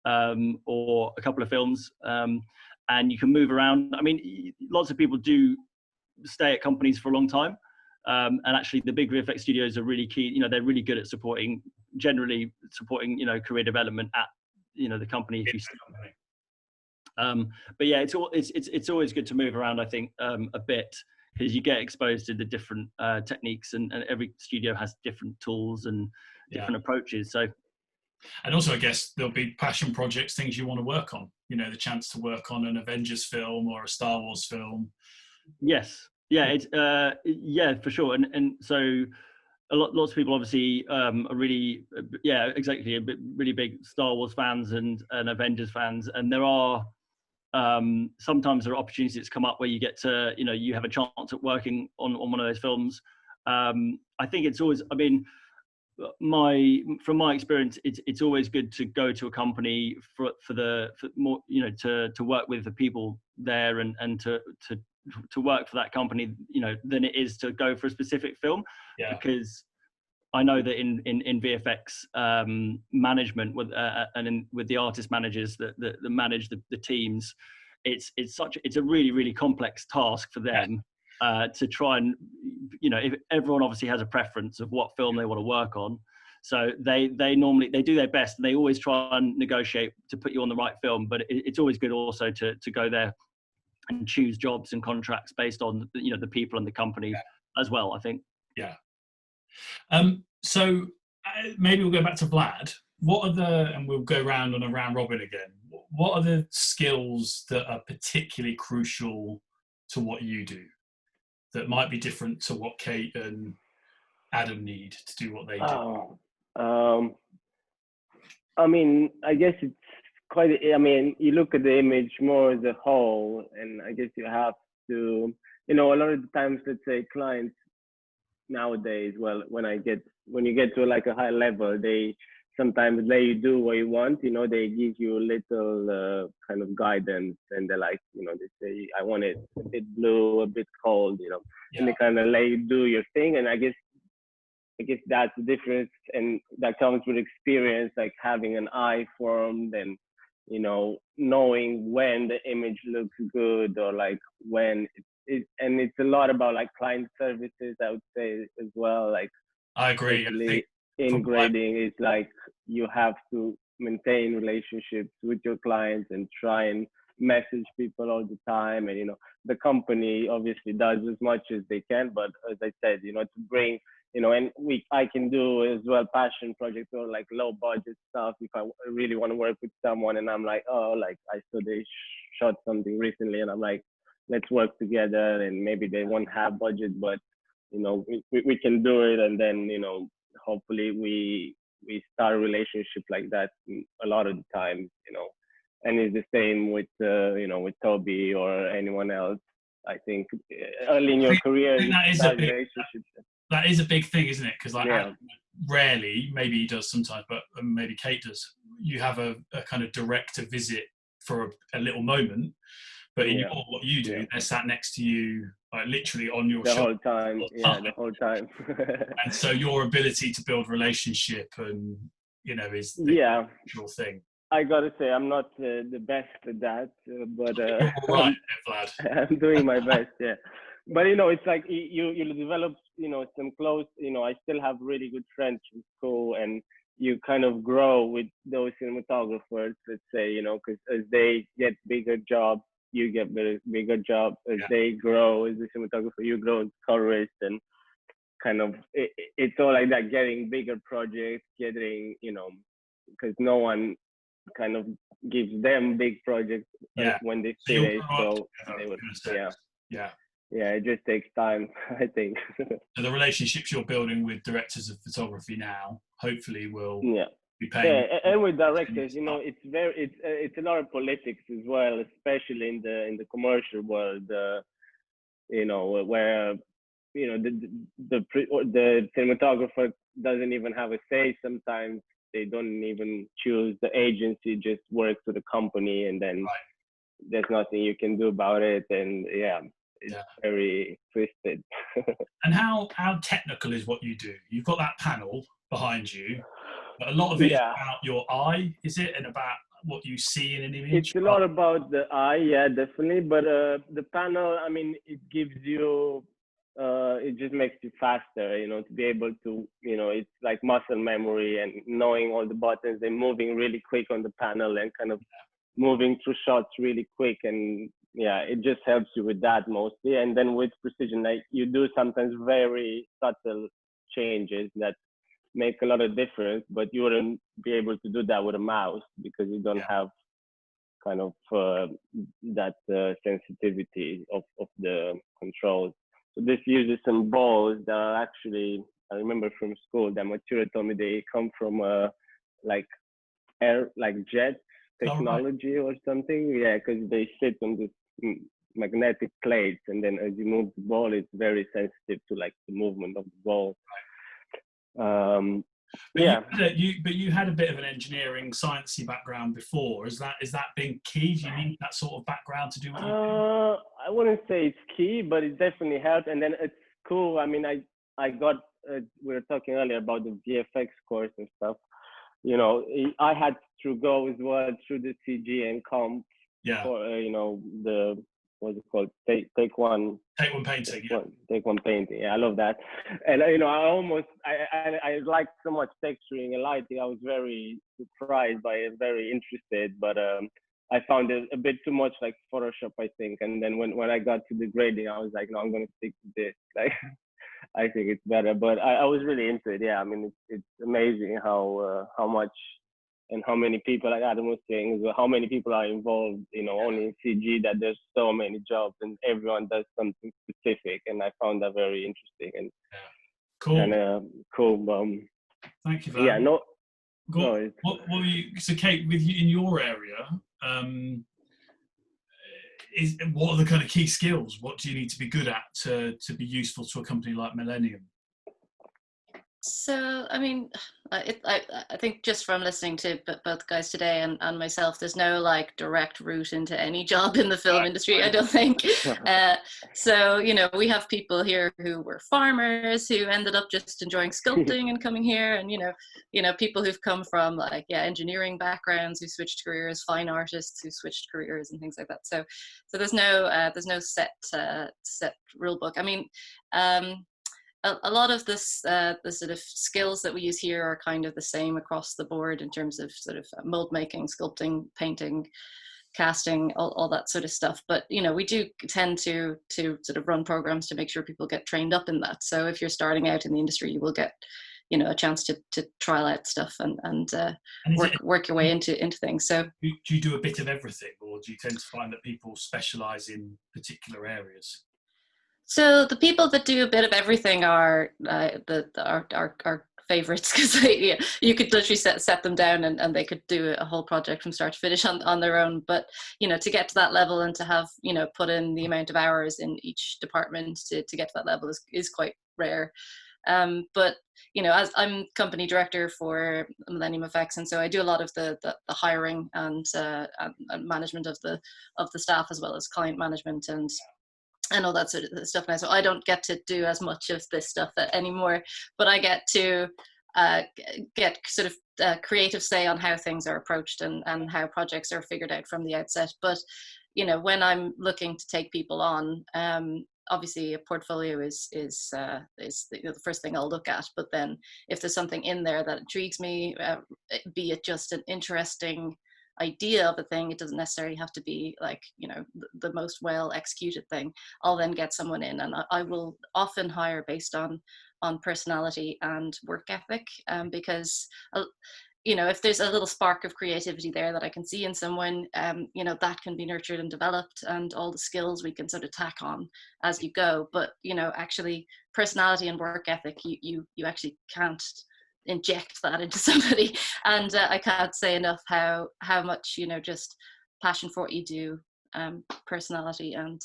Or a couple of films, and you can move around. I mean, lots of people do stay at companies for a long time, and actually the big VFX studios are really key. They're really good at generally supporting career development at the company if you stay. But yeah, it's always good to move around, I think, a bit, because you get exposed to the different techniques, and every studio has different tools and different approaches. So. And also, I guess there'll be passion projects, things you want to work on. The chance to work on an Avengers film or a Star Wars film. Yes, it's for sure. And so lots of people obviously are really, exactly, really big Star Wars fans and Avengers fans. And there are sometimes there are opportunities that come up where you get to, you have a chance at working on one of those films. I think it's always, I mean, from my experience, it's always good to go to a company for more, to work with the people there and to work for that company, than it is to go for a specific film. Because I know that in VFX management with with the artist managers that manage the teams, it's a really, really complex task for them. To try and, if everyone obviously has a preference of what film they want to work on. So they do their best, and they always try and negotiate to put you on the right film. But it's always good also to go there and choose jobs and contracts based on, the people and the company as well, I think. Yeah. So maybe we'll go back to Vlad. And we'll go round on a round robin again. What are the skills that are particularly crucial to what you do, that might be different to what Kate and Adam need to do what they do? I mean, I guess it's you look at the image more as a whole, and I guess you have to, a lot of the times, let's say clients nowadays, when you get to like a high level, they sometimes let you do what you want. They give you a little kind of guidance, and they're like, they say, I want it a bit blue, a bit cold, and they kind of let you do your thing. And I guess that's the difference, and that comes with experience, like having an eye formed, and knowing when the image looks good, or like when and it's a lot about like client services, I would say, as well. Like, I agree. in grading, it's like you have to maintain relationships with your clients and try and message people all the time. And, the company obviously does as much as they can, but as I said, to bring, and I can do as well passion projects or like low budget stuff if I really want to work with someone and I'm like, oh, like I saw they shot something recently and I'm like, let's work together, and maybe they won't have budget, but we can do it, and then hopefully we start a relationship like that a lot of the time, and it's the same with with Toby or anyone else. I think early in your career you start relationships. That is a big thing, isn't it? Because Yeah. rarely, maybe he does sometimes, but maybe Kate does, you have a kind of director visit for a little moment, but in what you do, they're sat next to you, like literally on your the shoulder whole time. The whole time. And so your ability to build relationship and is the usual thing. I gotta say, I'm not the best at that, but you're all right, Vlad. I'm doing my best. Yeah, but it's like you develop some close. I still have really good friends from school, and you kind of grow with those cinematographers. Let's say because as they get bigger jobs, you get bigger jobs. As they grow as a cinematographer, you grow as colorist, and kind of it's all like that. Getting bigger projects, getting because no one kind of gives them big projects when they finish. So they would, it just takes time, I think. So the relationships you're building with directors of photography now, hopefully, will be paying. Yeah, and with directors, it's a lot of politics as well, especially in the commercial world. Where the cinematographer doesn't even have a say sometimes. They don't even choose the agency, just works with the company, and then there's nothing you can do about it. And it's very twisted. And how technical is what you do? You've got that panel behind you, but a lot of it is about your eye, is it? And about what you see in an image? It's a lot about the eye, definitely. But the panel, I mean, it gives you, it just makes you faster, to be able to, it's like muscle memory and knowing all the buttons and moving really quick on the panel and kind of moving through shots really quick. And it just helps you with that mostly. And then with precision, like you do sometimes very subtle changes that make a lot of difference, but you wouldn't be able to do that with a mouse because you don't have kind of that sensitivity of the controls. So this uses some balls that are actually, I remember from school that Matura told me they come from like jet technology or something. Yeah, because they sit on this magnetic plates, and then as you move the ball, it's very sensitive to like the movement of the ball. But you had a bit of an engineering sciencey background before. Is that been key? Do you need that sort of background to do what you do? I wouldn't say it's key, but it definitely helped. And then it's cool. I mean, I got we were talking earlier about the DFX course and stuff. I had to go as well through the CG and comp for the what's it called? Take one painting. Take one painting. Yeah, I love that. And I liked so much texturing and lighting. I was very surprised by it, very interested, but I found it a bit too much like Photoshop, I think. And then when I got to the grading, I was like, no, I'm gonna stick to this. Like, I think it's better. But I was really into it. Yeah, I mean, it's amazing how much and how many people, like Adam was saying, how many people are involved, only in CG, that there's so many jobs and everyone does something specific. And I found that very interesting and cool. Thank you for that. Yeah, no. What were you, so Kate, with you in your area, what are the kind of key skills? What do you need to be good at to be useful to a company like Millennium? So, I mean, I think just from listening to both guys today and myself, there's no like direct route into any job in the film industry, I don't think. So, we have people here who were farmers who ended up just enjoying sculpting and coming here, and people who've come from like engineering backgrounds who switched careers, fine artists who switched careers, and things like that. So there's no set rule book. I mean, a lot of this, the sort of skills that we use here are kind of the same across the board in terms of sort of mold making, sculpting, painting, casting, all that sort of stuff. But we do tend to sort of run programs to make sure people get trained up in that. So if you're starting out in the industry, you will get a chance to trial out stuff and work your way into things. So do you do a bit of everything, or do you tend to find that people specialize in particular areas? So the people that do a bit of everything are our favorites, because you could literally set them down and they could do a whole project from start to finish on their own. But to get to that level and to have put in the amount of hours in each department to get to that level is quite rare. But as I'm company director for Millennium Effects, and so I do a lot of the hiring and management of the staff, as well as client management and all that sort of stuff now. So I don't get to do as much of this stuff anymore, but I get to get sort of creative say on how things are approached and how projects are figured out from the outset. But when I'm looking to take people on, obviously a portfolio is the first thing I'll look at. But then if there's something in there that intrigues me, be it just an interesting idea of a thing, it doesn't necessarily have to be like the most well executed thing, I'll then get someone in, and I will often hire based on personality and work ethic, because if there's a little spark of creativity there that I can see in someone, that can be nurtured and developed, and all the skills we can sort of tack on as you go. But actually personality and work ethic, you actually can't inject that into somebody, and I can't say enough how much just passion for what you do, personality and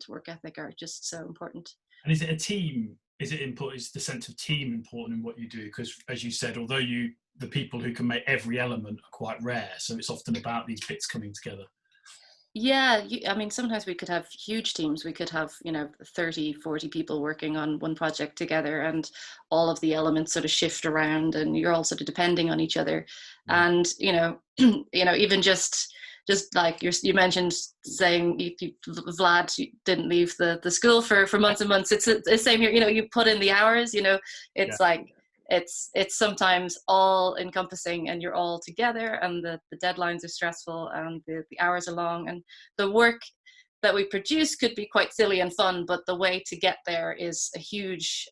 work ethic are just so important. And is it a team? Is it important? Is the sense of team important in what you do? Because as you said, although the people who can make every element are quite rare, so it's often about these bits coming together. Yeah, I mean, sometimes we could have huge teams. We could have 30, 40 people working on one project together, and all of the elements sort of shift around, and you're all sort of depending on each other. Yeah. And even just like you mentioned, saying Vlad didn't leave the school for months and months. It's the same here. You put in the hours. It's like it's sometimes all encompassing, and you're all together, and the deadlines are stressful, and the hours are long, and the work that we produce could be quite silly and fun, but the way to get there is a huge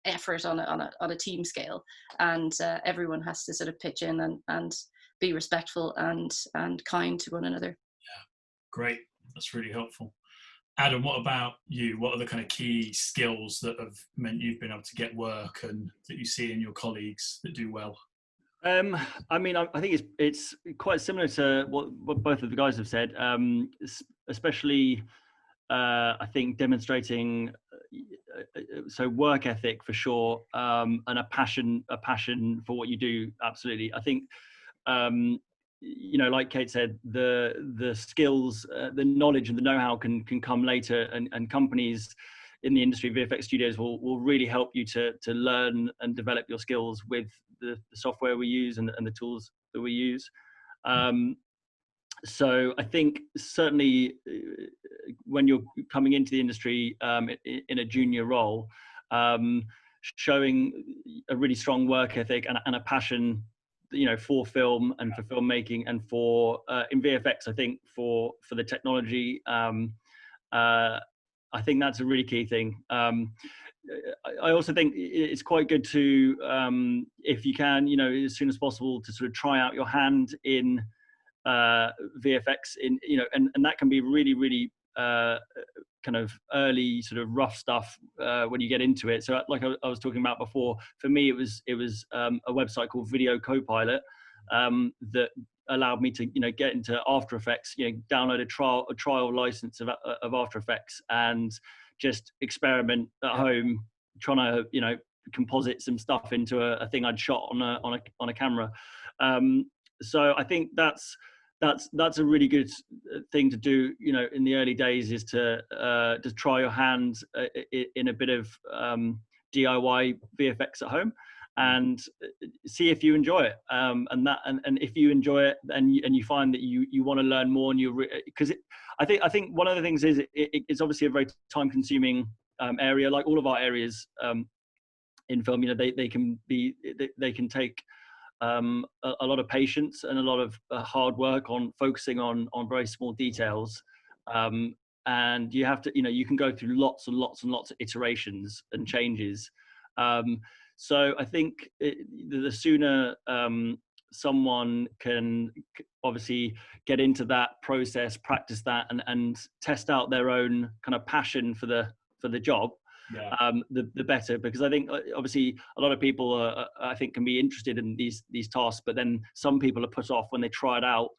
effort on a team scale, and everyone has to sort of pitch in and be respectful and kind to one another. Yeah, great. That's really helpful. Adam, what about you? What are the kind of key skills that have meant you've been able to get work and that you see in your colleagues that do well? I mean, I think it's quite similar to what both of the guys have said, especially I think demonstrating so work ethic for sure, and a passion for what you do. Absolutely. I think like Kate said, the skills, the knowledge and the know-how can come later, and companies in the industry, VFX studios will really help you to learn and develop your skills with the software we use and the tools that we use. So I think certainly when you're coming into the industry in a junior role, showing a really strong work ethic and a passion for film and for filmmaking and for in VFX, I think for the technology, I think that's a really key thing. I also think it's quite good to, if you can, as soon as possible, to sort of try out your hand in VFX and that can be really, really kind of early sort of rough stuff when you get into it. So like I was talking about before, for me, it was a website called Video Copilot that allowed me to, get into After Effects, download a trial license of After Effects and just experiment at home, trying to, composite some stuff into a thing I'd shot on a camera. So I think that's a really good thing to do, in the early days, is to try your hand in a bit of DIY VFX at home and see if you enjoy it. And if you enjoy it and you find that you want to learn more, and because I think one of the things is it's obviously a very time consuming area, like all of our areas in film. You know, they can take a lot of patience and a lot of hard work on focusing on very small details. And you have to, you know, you can go through lots and lots and lots of iterations and changes. So I think the sooner someone can obviously get into that process, practice that, and test out their own kind of passion for the job, the better. Because I think obviously a lot of people I think can be interested in these tasks, but then some people are put off when they try it out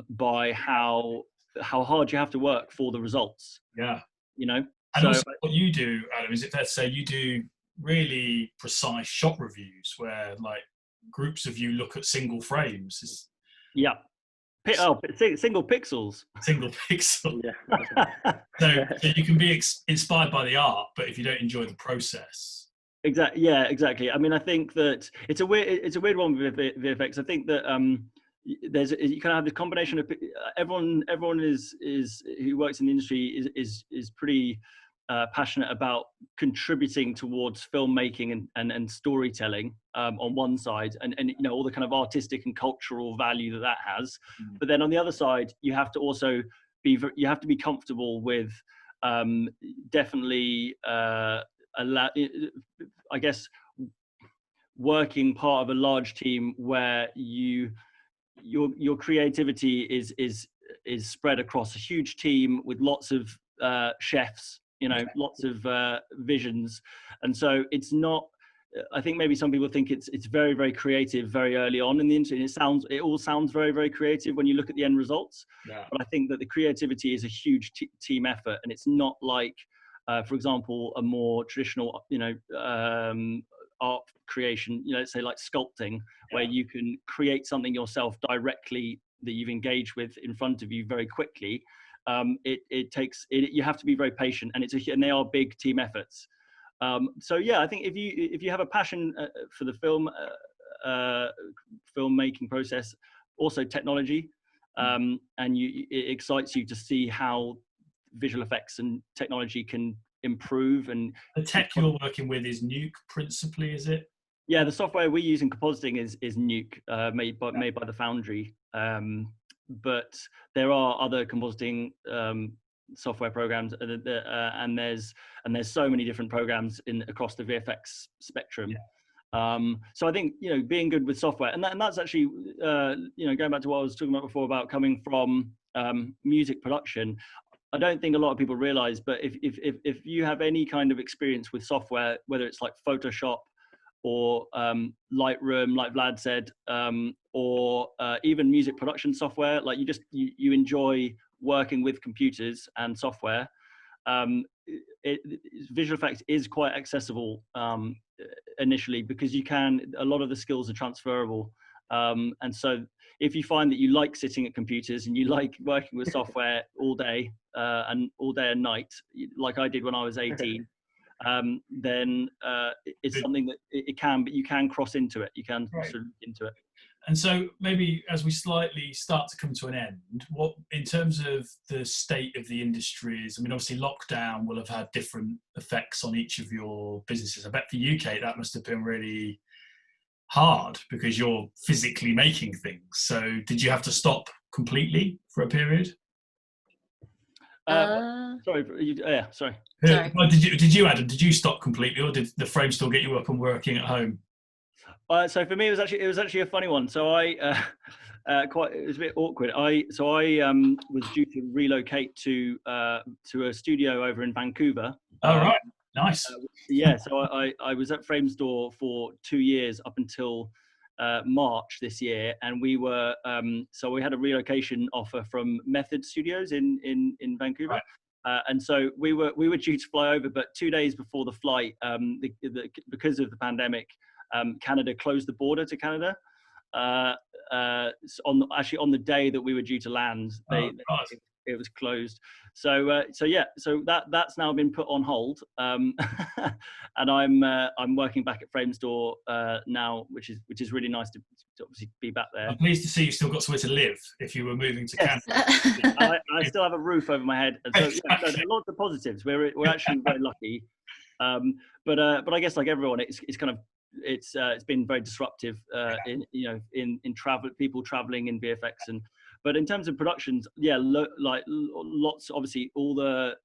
by how hard you have to work for the results. Yeah. You know? And so, also what you do, Adam, is it fair to say you do really precise shot reviews where like groups of you look at single frames? Yeah. Single pixels. Single pixel. Yeah. So you can be inspired by the art, but if you don't enjoy the process. Exactly. Yeah, exactly. I mean, I think that it's a weird one with VFX. I think that you kind of have the combination of everyone is who works in the industry is pretty passionate about contributing towards filmmaking and storytelling on one side, and you know, all the kind of artistic and cultural value that has. But then on the other side, you have to also be comfortable with definitely I guess working part of a large team where your creativity is spread across a huge team with lots of chefs, you know, lots of visions. And so it's not, I think maybe some people think it's very, very creative very early on in the industry. It all sounds very, very creative when you look at the end results. Yeah. But I think that the creativity is a huge team effort, and it's not like, for example, a more traditional, you know, art creation, you know, let's say like sculpting, where you can create something yourself directly that you've engaged with in front of you very quickly. You have to be very patient, and and they are big team efforts. So yeah, I think if you have a passion for the filmmaking process, also technology, and it excites you to see how visual effects and technology can improve. And the tech you're working with is Nuke principally, is it? Yeah, the software we use in compositing is Nuke, made by the Foundry. But there are other compositing software programs, and there's so many different programs across the VFX spectrum. So I think, you know, being good with software, and that's actually you know, going back to what I was talking about before about coming from music production. I don't think a lot of people realize, but if you have any kind of experience with software, whether it's like Photoshop or Lightroom, like Vlad said, or even music production software, like you enjoy working with computers and software, visual effects is quite accessible initially, because a lot of the skills are transferable. And so if you find that you like sitting at computers and you like working with software all day and night, like I did when I was 18, then it's something that you can cross into it. You can sort of into it. And so maybe as we slightly start to come to an end, what, in terms of the state of the industry is, I mean, obviously lockdown will have had different effects on each of your businesses. I bet for UK that must have been really hard because you're physically making things. So did you have to stop completely for a period? Sorry. Sorry. Well, did you, Adam? Did you stop completely, or did the frame still get you up and working at home? So for me, it was actually a funny one. So it was a bit awkward. I was due to relocate to a studio over in Vancouver. Oh, right. Nice. Yeah. So I was at Frame Store for 2 years up until March this year, and we were so we had a relocation offer from Method Studios in Vancouver. Right. And so we were due to fly over, but 2 days before the flight, because of the pandemic, Canada closed the border to Canada. On the day that we were due to land, it was closed. So that's now been put on hold, and I'm working back at Frame Store now, which is really nice to obviously be back there. I'm pleased to see you still got somewhere to live if you were moving to Canada. I still have a roof over my head. So, there are lots of positives. We're actually very lucky. But I guess like everyone, it's kind of it's been very disruptive in travel, people traveling in VFX. But in terms of productions, lots, obviously all the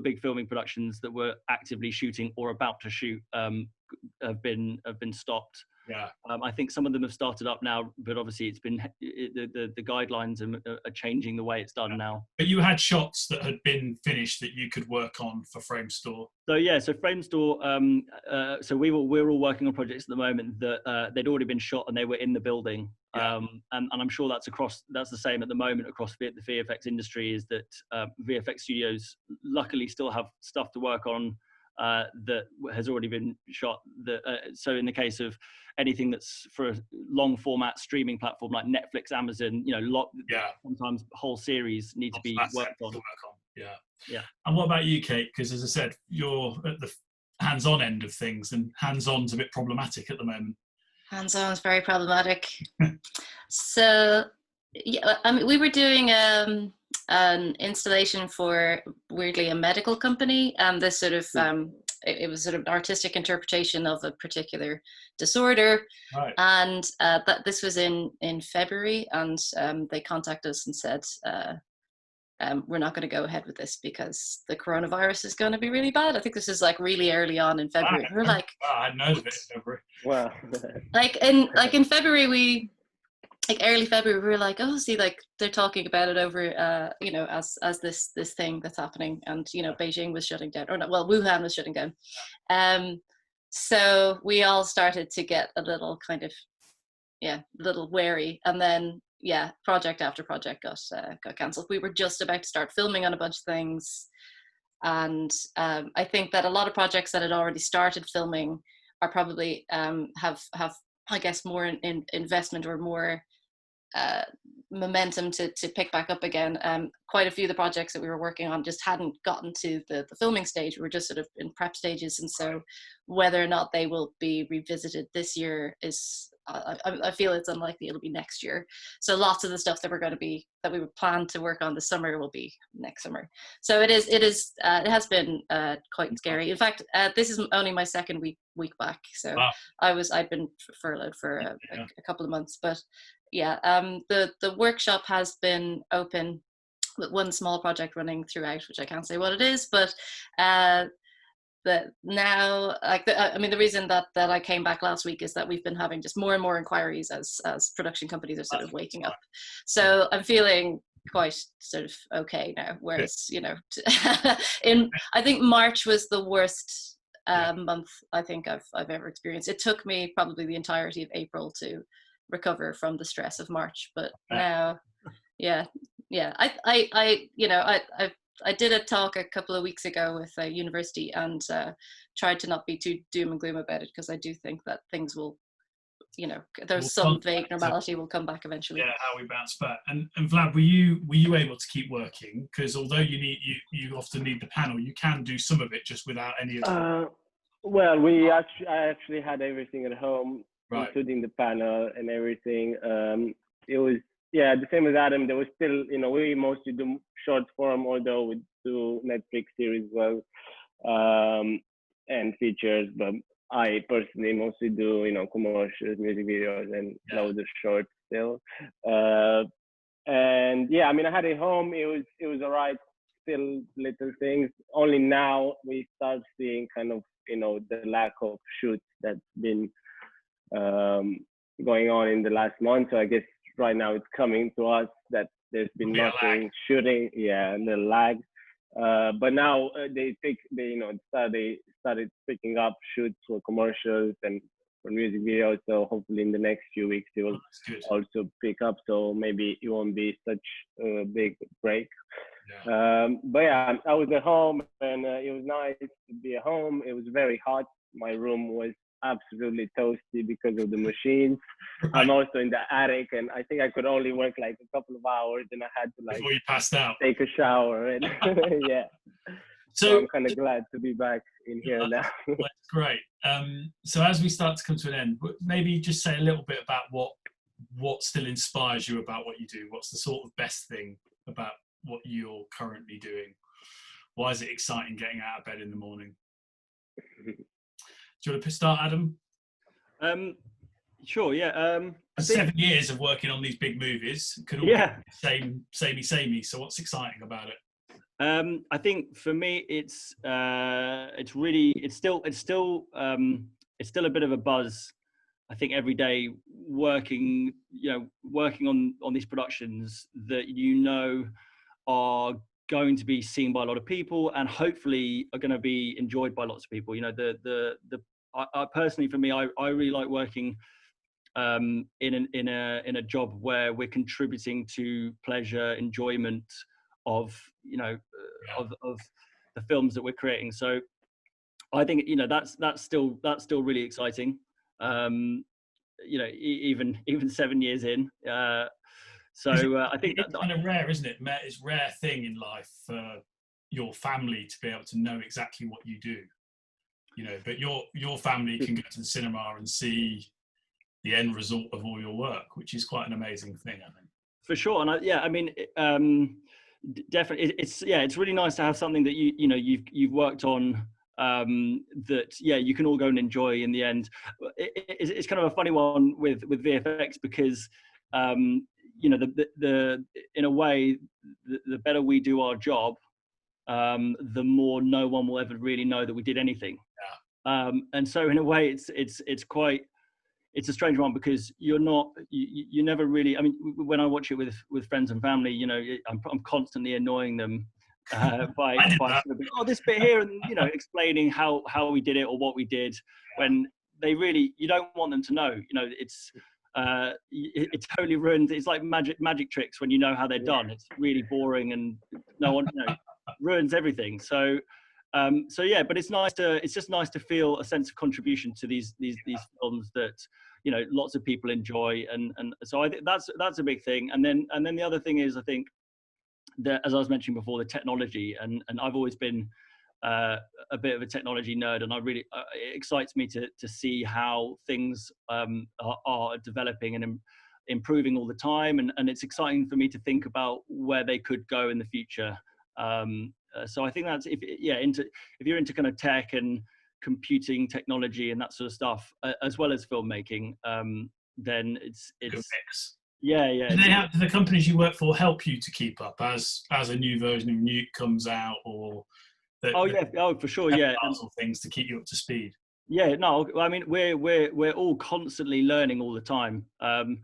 big filming productions that were actively shooting or about to shoot have been stopped. Yeah. I think some of them have started up now, but obviously it's been the guidelines are changing the way it's done now. But you had shots that had been finished that you could work on for Frame Store. So Frame Store. So we're all working on projects at the moment that they'd already been shot and they were in the building. Yeah. And I'm sure that's the same at the moment across the VFX industry, is that VFX studios luckily still have stuff to work on that has already been shot. So in the case of anything that's for a long format streaming platform like Netflix, Amazon, sometimes whole series need to be worked on. Yeah. And what about you, Kate? Because as I said, you're at the hands-on end of things, and hands-on's a bit problematic at the moment. Hands-on is very problematic. So, yeah, I mean, we were doing an installation for, weirdly, a medical company. This sort of it was sort of an artistic interpretation of a particular disorder. Right. And this was in February, and they contacted us and said, we're not going to go ahead with this because the coronavirus is going to be really bad. I think this is like really early on in February. We're like, I had known of it in February. Wow. in February, early February, we were like, oh, see, like they're talking about it over, as this thing that's happening, and Beijing was shutting down, or not, well, Wuhan was shutting down. So we all started to get a little kind of, little wary, and then project after project got cancelled. We were just about to start filming on a bunch of things, and I think that a lot of projects that had already started filming are probably have I guess more in investment or more momentum to pick back up again. Quite a few of the projects that we were working on just hadn't gotten to the filming stage. We were just sort of in prep stages, and so whether or not they will be revisited this year is I feel it's unlikely it'll be next year. So lots of the stuff that we would plan to work on this summer will be next summer. So it has been quite scary. In fact, this is only my second week back. So wow. I'd been furloughed for a couple of months, but the workshop has been open with one small project running throughout, which I can't say what it is, but that now, the reason that I came back last week is that we've been having just more and more inquiries as production companies are sort of waking up. So I'm feeling quite sort of okay now, whereas I think March was the worst month I think I've ever experienced. It took me probably the entirety of April to recover from the stress of March, but now I did a talk a couple of weeks ago with a university, and tried to not be too doom and gloom about it, because I do think that things will, there's some vague normality will come back eventually. Yeah, how we bounce back. And Vlad, were you able to keep working? Because although you often need the panel, you can do some of it just without any of it. Well, I actually had everything at home, right, including the panel and everything. It was the same as Adam. There was still, we mostly do short form, although we do Netflix series as well, and features. But I personally mostly do, commercials, music videos, and loads of shorts still. And I had it home. It was alright. Still little things. Only now we start seeing kind of, the lack of shoots that's been going on in the last month. So I guess right now it's coming to us that there's been nothing shooting, and the lag. But now they started picking up shoots for commercials and for music videos. So hopefully in the next few weeks it will also pick up. So maybe it won't be such a big break. But I was at home, and it was nice to be at home. It was very hot. My room was absolutely toasty because of the machines. I'm also in the attic, and I think I could only work like a couple of hours, and I had to before you passed out, take a shower, and so I'm kind of glad to be back in here now. That's great. So as we start to come to an end, maybe just say a little bit about what still inspires you about what you do. What's the sort of best thing about what you're currently doing? Why is it exciting getting out of bed in the morning? Do you want to start, Adam? Sure, yeah. 7 years of working on these big movies could all be samey. So what's exciting about it? I think for me, it's still a bit of a buzz. I think every day working on these productions that are going to be seen by a lot of people and hopefully are going to be enjoyed by lots of people. I personally, for me, I really like working in a job where we're contributing to pleasure, enjoyment of of the films that we're creating. So I think that's still really exciting. Even 7 years in. I think it's kind of rare, isn't it? It's a rare thing in life for your family to be able to know exactly what you do. But your family can go to the cinema and see the end result of all your work, which is quite an amazing thing, I think. For sure, and definitely, it's really nice to have something that you've worked on that you can all go and enjoy in the end. It's kind of a funny one with VFX because the in a way the better we do our job, the more no one will ever really know that we did anything. And so in a way it's a strange one because you never really, I mean, when I watch it with friends and family, I'm constantly annoying them by this bit here, and explaining how we did it or what we did, when you don't want them to know. It totally ruins. It's like magic tricks when you know how they're done. It's really boring and no one ruins everything. So but it's just nice to feel a sense of contribution to these films that lots of people enjoy, and so I think that's a big thing. And then the other thing is, I think that, as I was mentioning before, the technology, and I've always been a bit of a technology nerd, and I really it excites me to see how things are developing and improving all the time, and it's exciting for me to think about where they could go in the future. So I think that's if you're into kind of tech and computing technology and that sort of stuff, as well as filmmaking, then it's good mix. Do the companies you work for help you to keep up as a new version of Nuke comes out, or for sure, things to keep you up to speed? Yeah, no, I mean we're all constantly learning all the time. You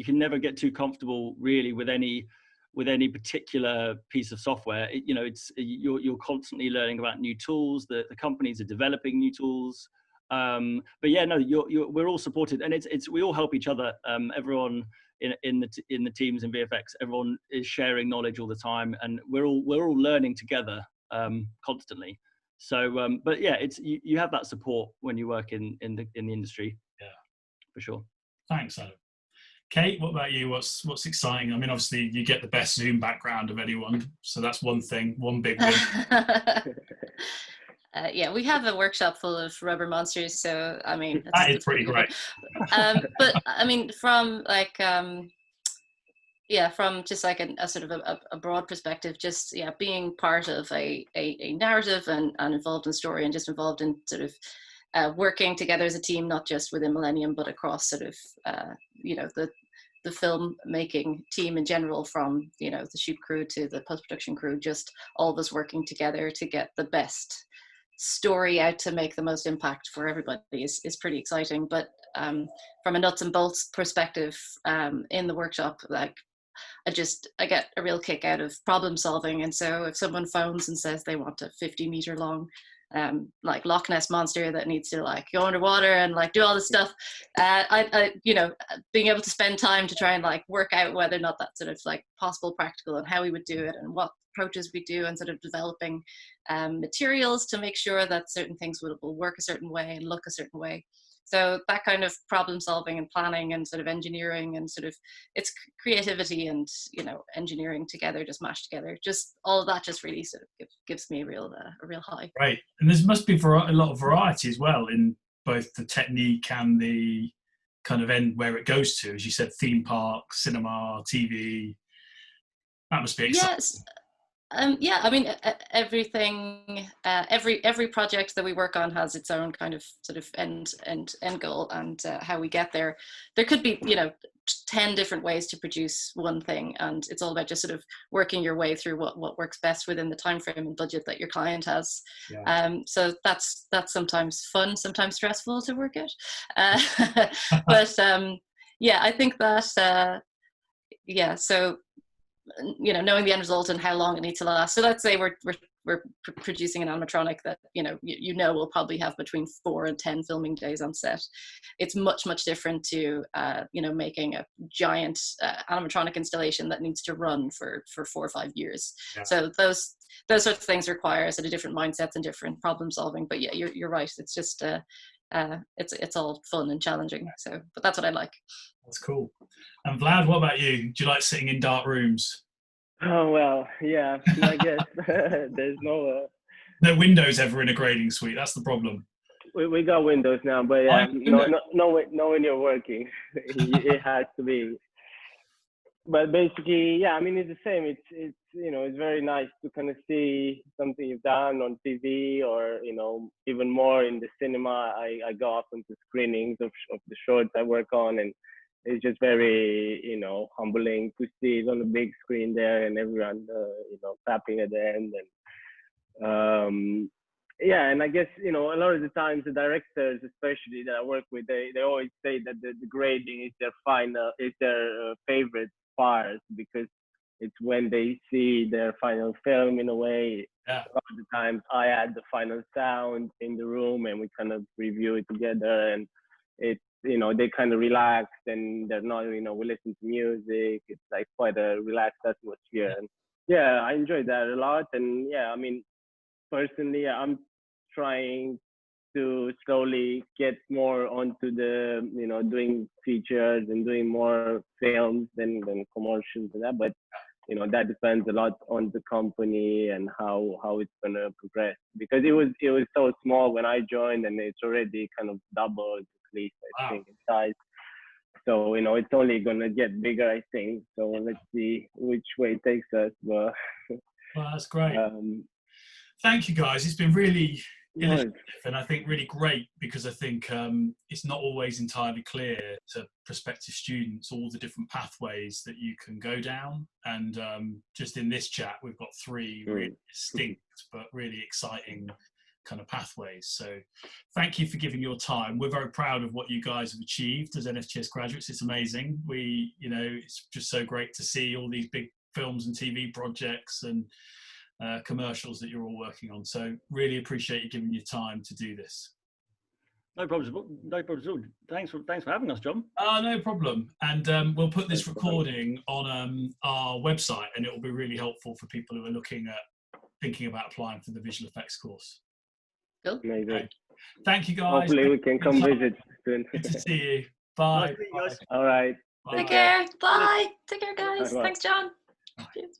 can never get too comfortable really with any particular piece of software. You're constantly learning about new tools. The companies are developing new tools. We're all supported, and we all help each other. Everyone in the teams in VFX, everyone is sharing knowledge all the time, and we're all learning together constantly. So, you have that support when you work in the industry. Yeah, for sure. Thanks, Adam. Kate, what about you? What's exciting? I mean, obviously you get the best Zoom background of anyone, so that's one thing, one big win. We have a workshop full of rubber monsters, so I mean that is pretty great. But I mean, from just like a sort of a broad perspective, just being part of a narrative and involved in story, and just involved in sort of working together as a team, not just within Millennium, but across sort of the film making team in general, from the shoot crew to the post-production crew, just all of us working together to get the best story out to make the most impact for everybody is pretty exciting. But from a nuts and bolts perspective, in the workshop, like I get a real kick out of problem solving. And so if someone phones and says they want a 50-meter long like Loch Ness monster that needs to like go underwater and like do all this stuff, I being able to spend time to try and like work out whether or not that's sort of like possible, practical, and how we would do it and what approaches we do, and sort of developing materials to make sure that certain things will work a certain way and look a certain way. So that kind of problem solving and planning and sort of engineering, and sort of it's creativity and engineering together, just mashed together. Just all of that just really sort of gives me a real high. Right, and there must be a lot of variety as well in both the technique and the kind of end where it goes to, as you said, theme park, cinema, TV. That must be exciting. Yes. Yeah, I mean, everything, every project that we work on has its own kind of sort of end goal, and how we get there. There could be, 10 different ways to produce one thing, and it's all about just sort of working your way through what works best within the time frame and budget that your client has. Yeah. So that's sometimes fun, sometimes stressful to work at. But yeah, I think that yeah. So knowing the end result and how long it needs to last. So let's say we're producing an animatronic that will probably have between 4 and 10 filming days on set. It's much different to making a giant animatronic installation that needs to run for 4 or 5 years. Yeah. So those sorts of things require sort of different mindsets and different problem solving. But yeah, you're right. It's just it's all fun and challenging. So, but that's what I like. That's cool. And Vlad, what about you? Do you like sitting in dark rooms? Oh, well, yeah, I guess there's no windows ever in a grading suite. That's the problem. We got windows now, but yeah, no when you're working, it has to be. But basically, yeah, I mean, it's the same. It's very nice to kind of see something you've done on TV, or even more in the cinema. I go often to screenings of the shorts I work on, and it's just very, humbling to see it on the big screen there, and everyone, clapping at the end. And yeah, and I guess, a lot of the times the directors, especially that I work with, they always say that the grading is their favorite part, because it's when they see their final film in a way. Yeah. A lot of the times I add the final sound in the room, and we kind of review it together, and it's, they kind of relax, and they're not, we listen to music. It's like quite a relaxed atmosphere. And yeah, I enjoy that a lot. And yeah, I mean, personally, I'm trying to slowly get more onto the, doing features and doing more films than commercials and that. But, that depends a lot on the company and how it's going to progress, because it was so small when I joined, and it's already kind of doubled, at least, I think, in size. So, it's only going to get bigger, I think. So let's see which way it takes us. But well, that's great. Thank you, guys. It's been really illustrative, and I think really great, because I think it's not always entirely clear to prospective students all the different pathways that you can go down. And just in this chat, we've got 3 really distinct but really exciting kind of pathways. So thank you for giving your time. We're very proud of what you guys have achieved as NFTS graduates. It's amazing. It's just so great to see all these big films and TV projects and commercials that you're all working on. So really appreciate you giving your time to do this. No problems at all. Thanks for having us, John. No problem. And we'll put this recording on our website, and it will be really helpful for people who are thinking about applying for the visual effects course. Cool. Amazing. Okay. Thank you, guys. Hopefully we can come visit soon. Good to see you. Bye. Nice to meet you guys. All right. Take care. Bye. Take care, guys. Bye. Thanks, John. Bye. Cheers.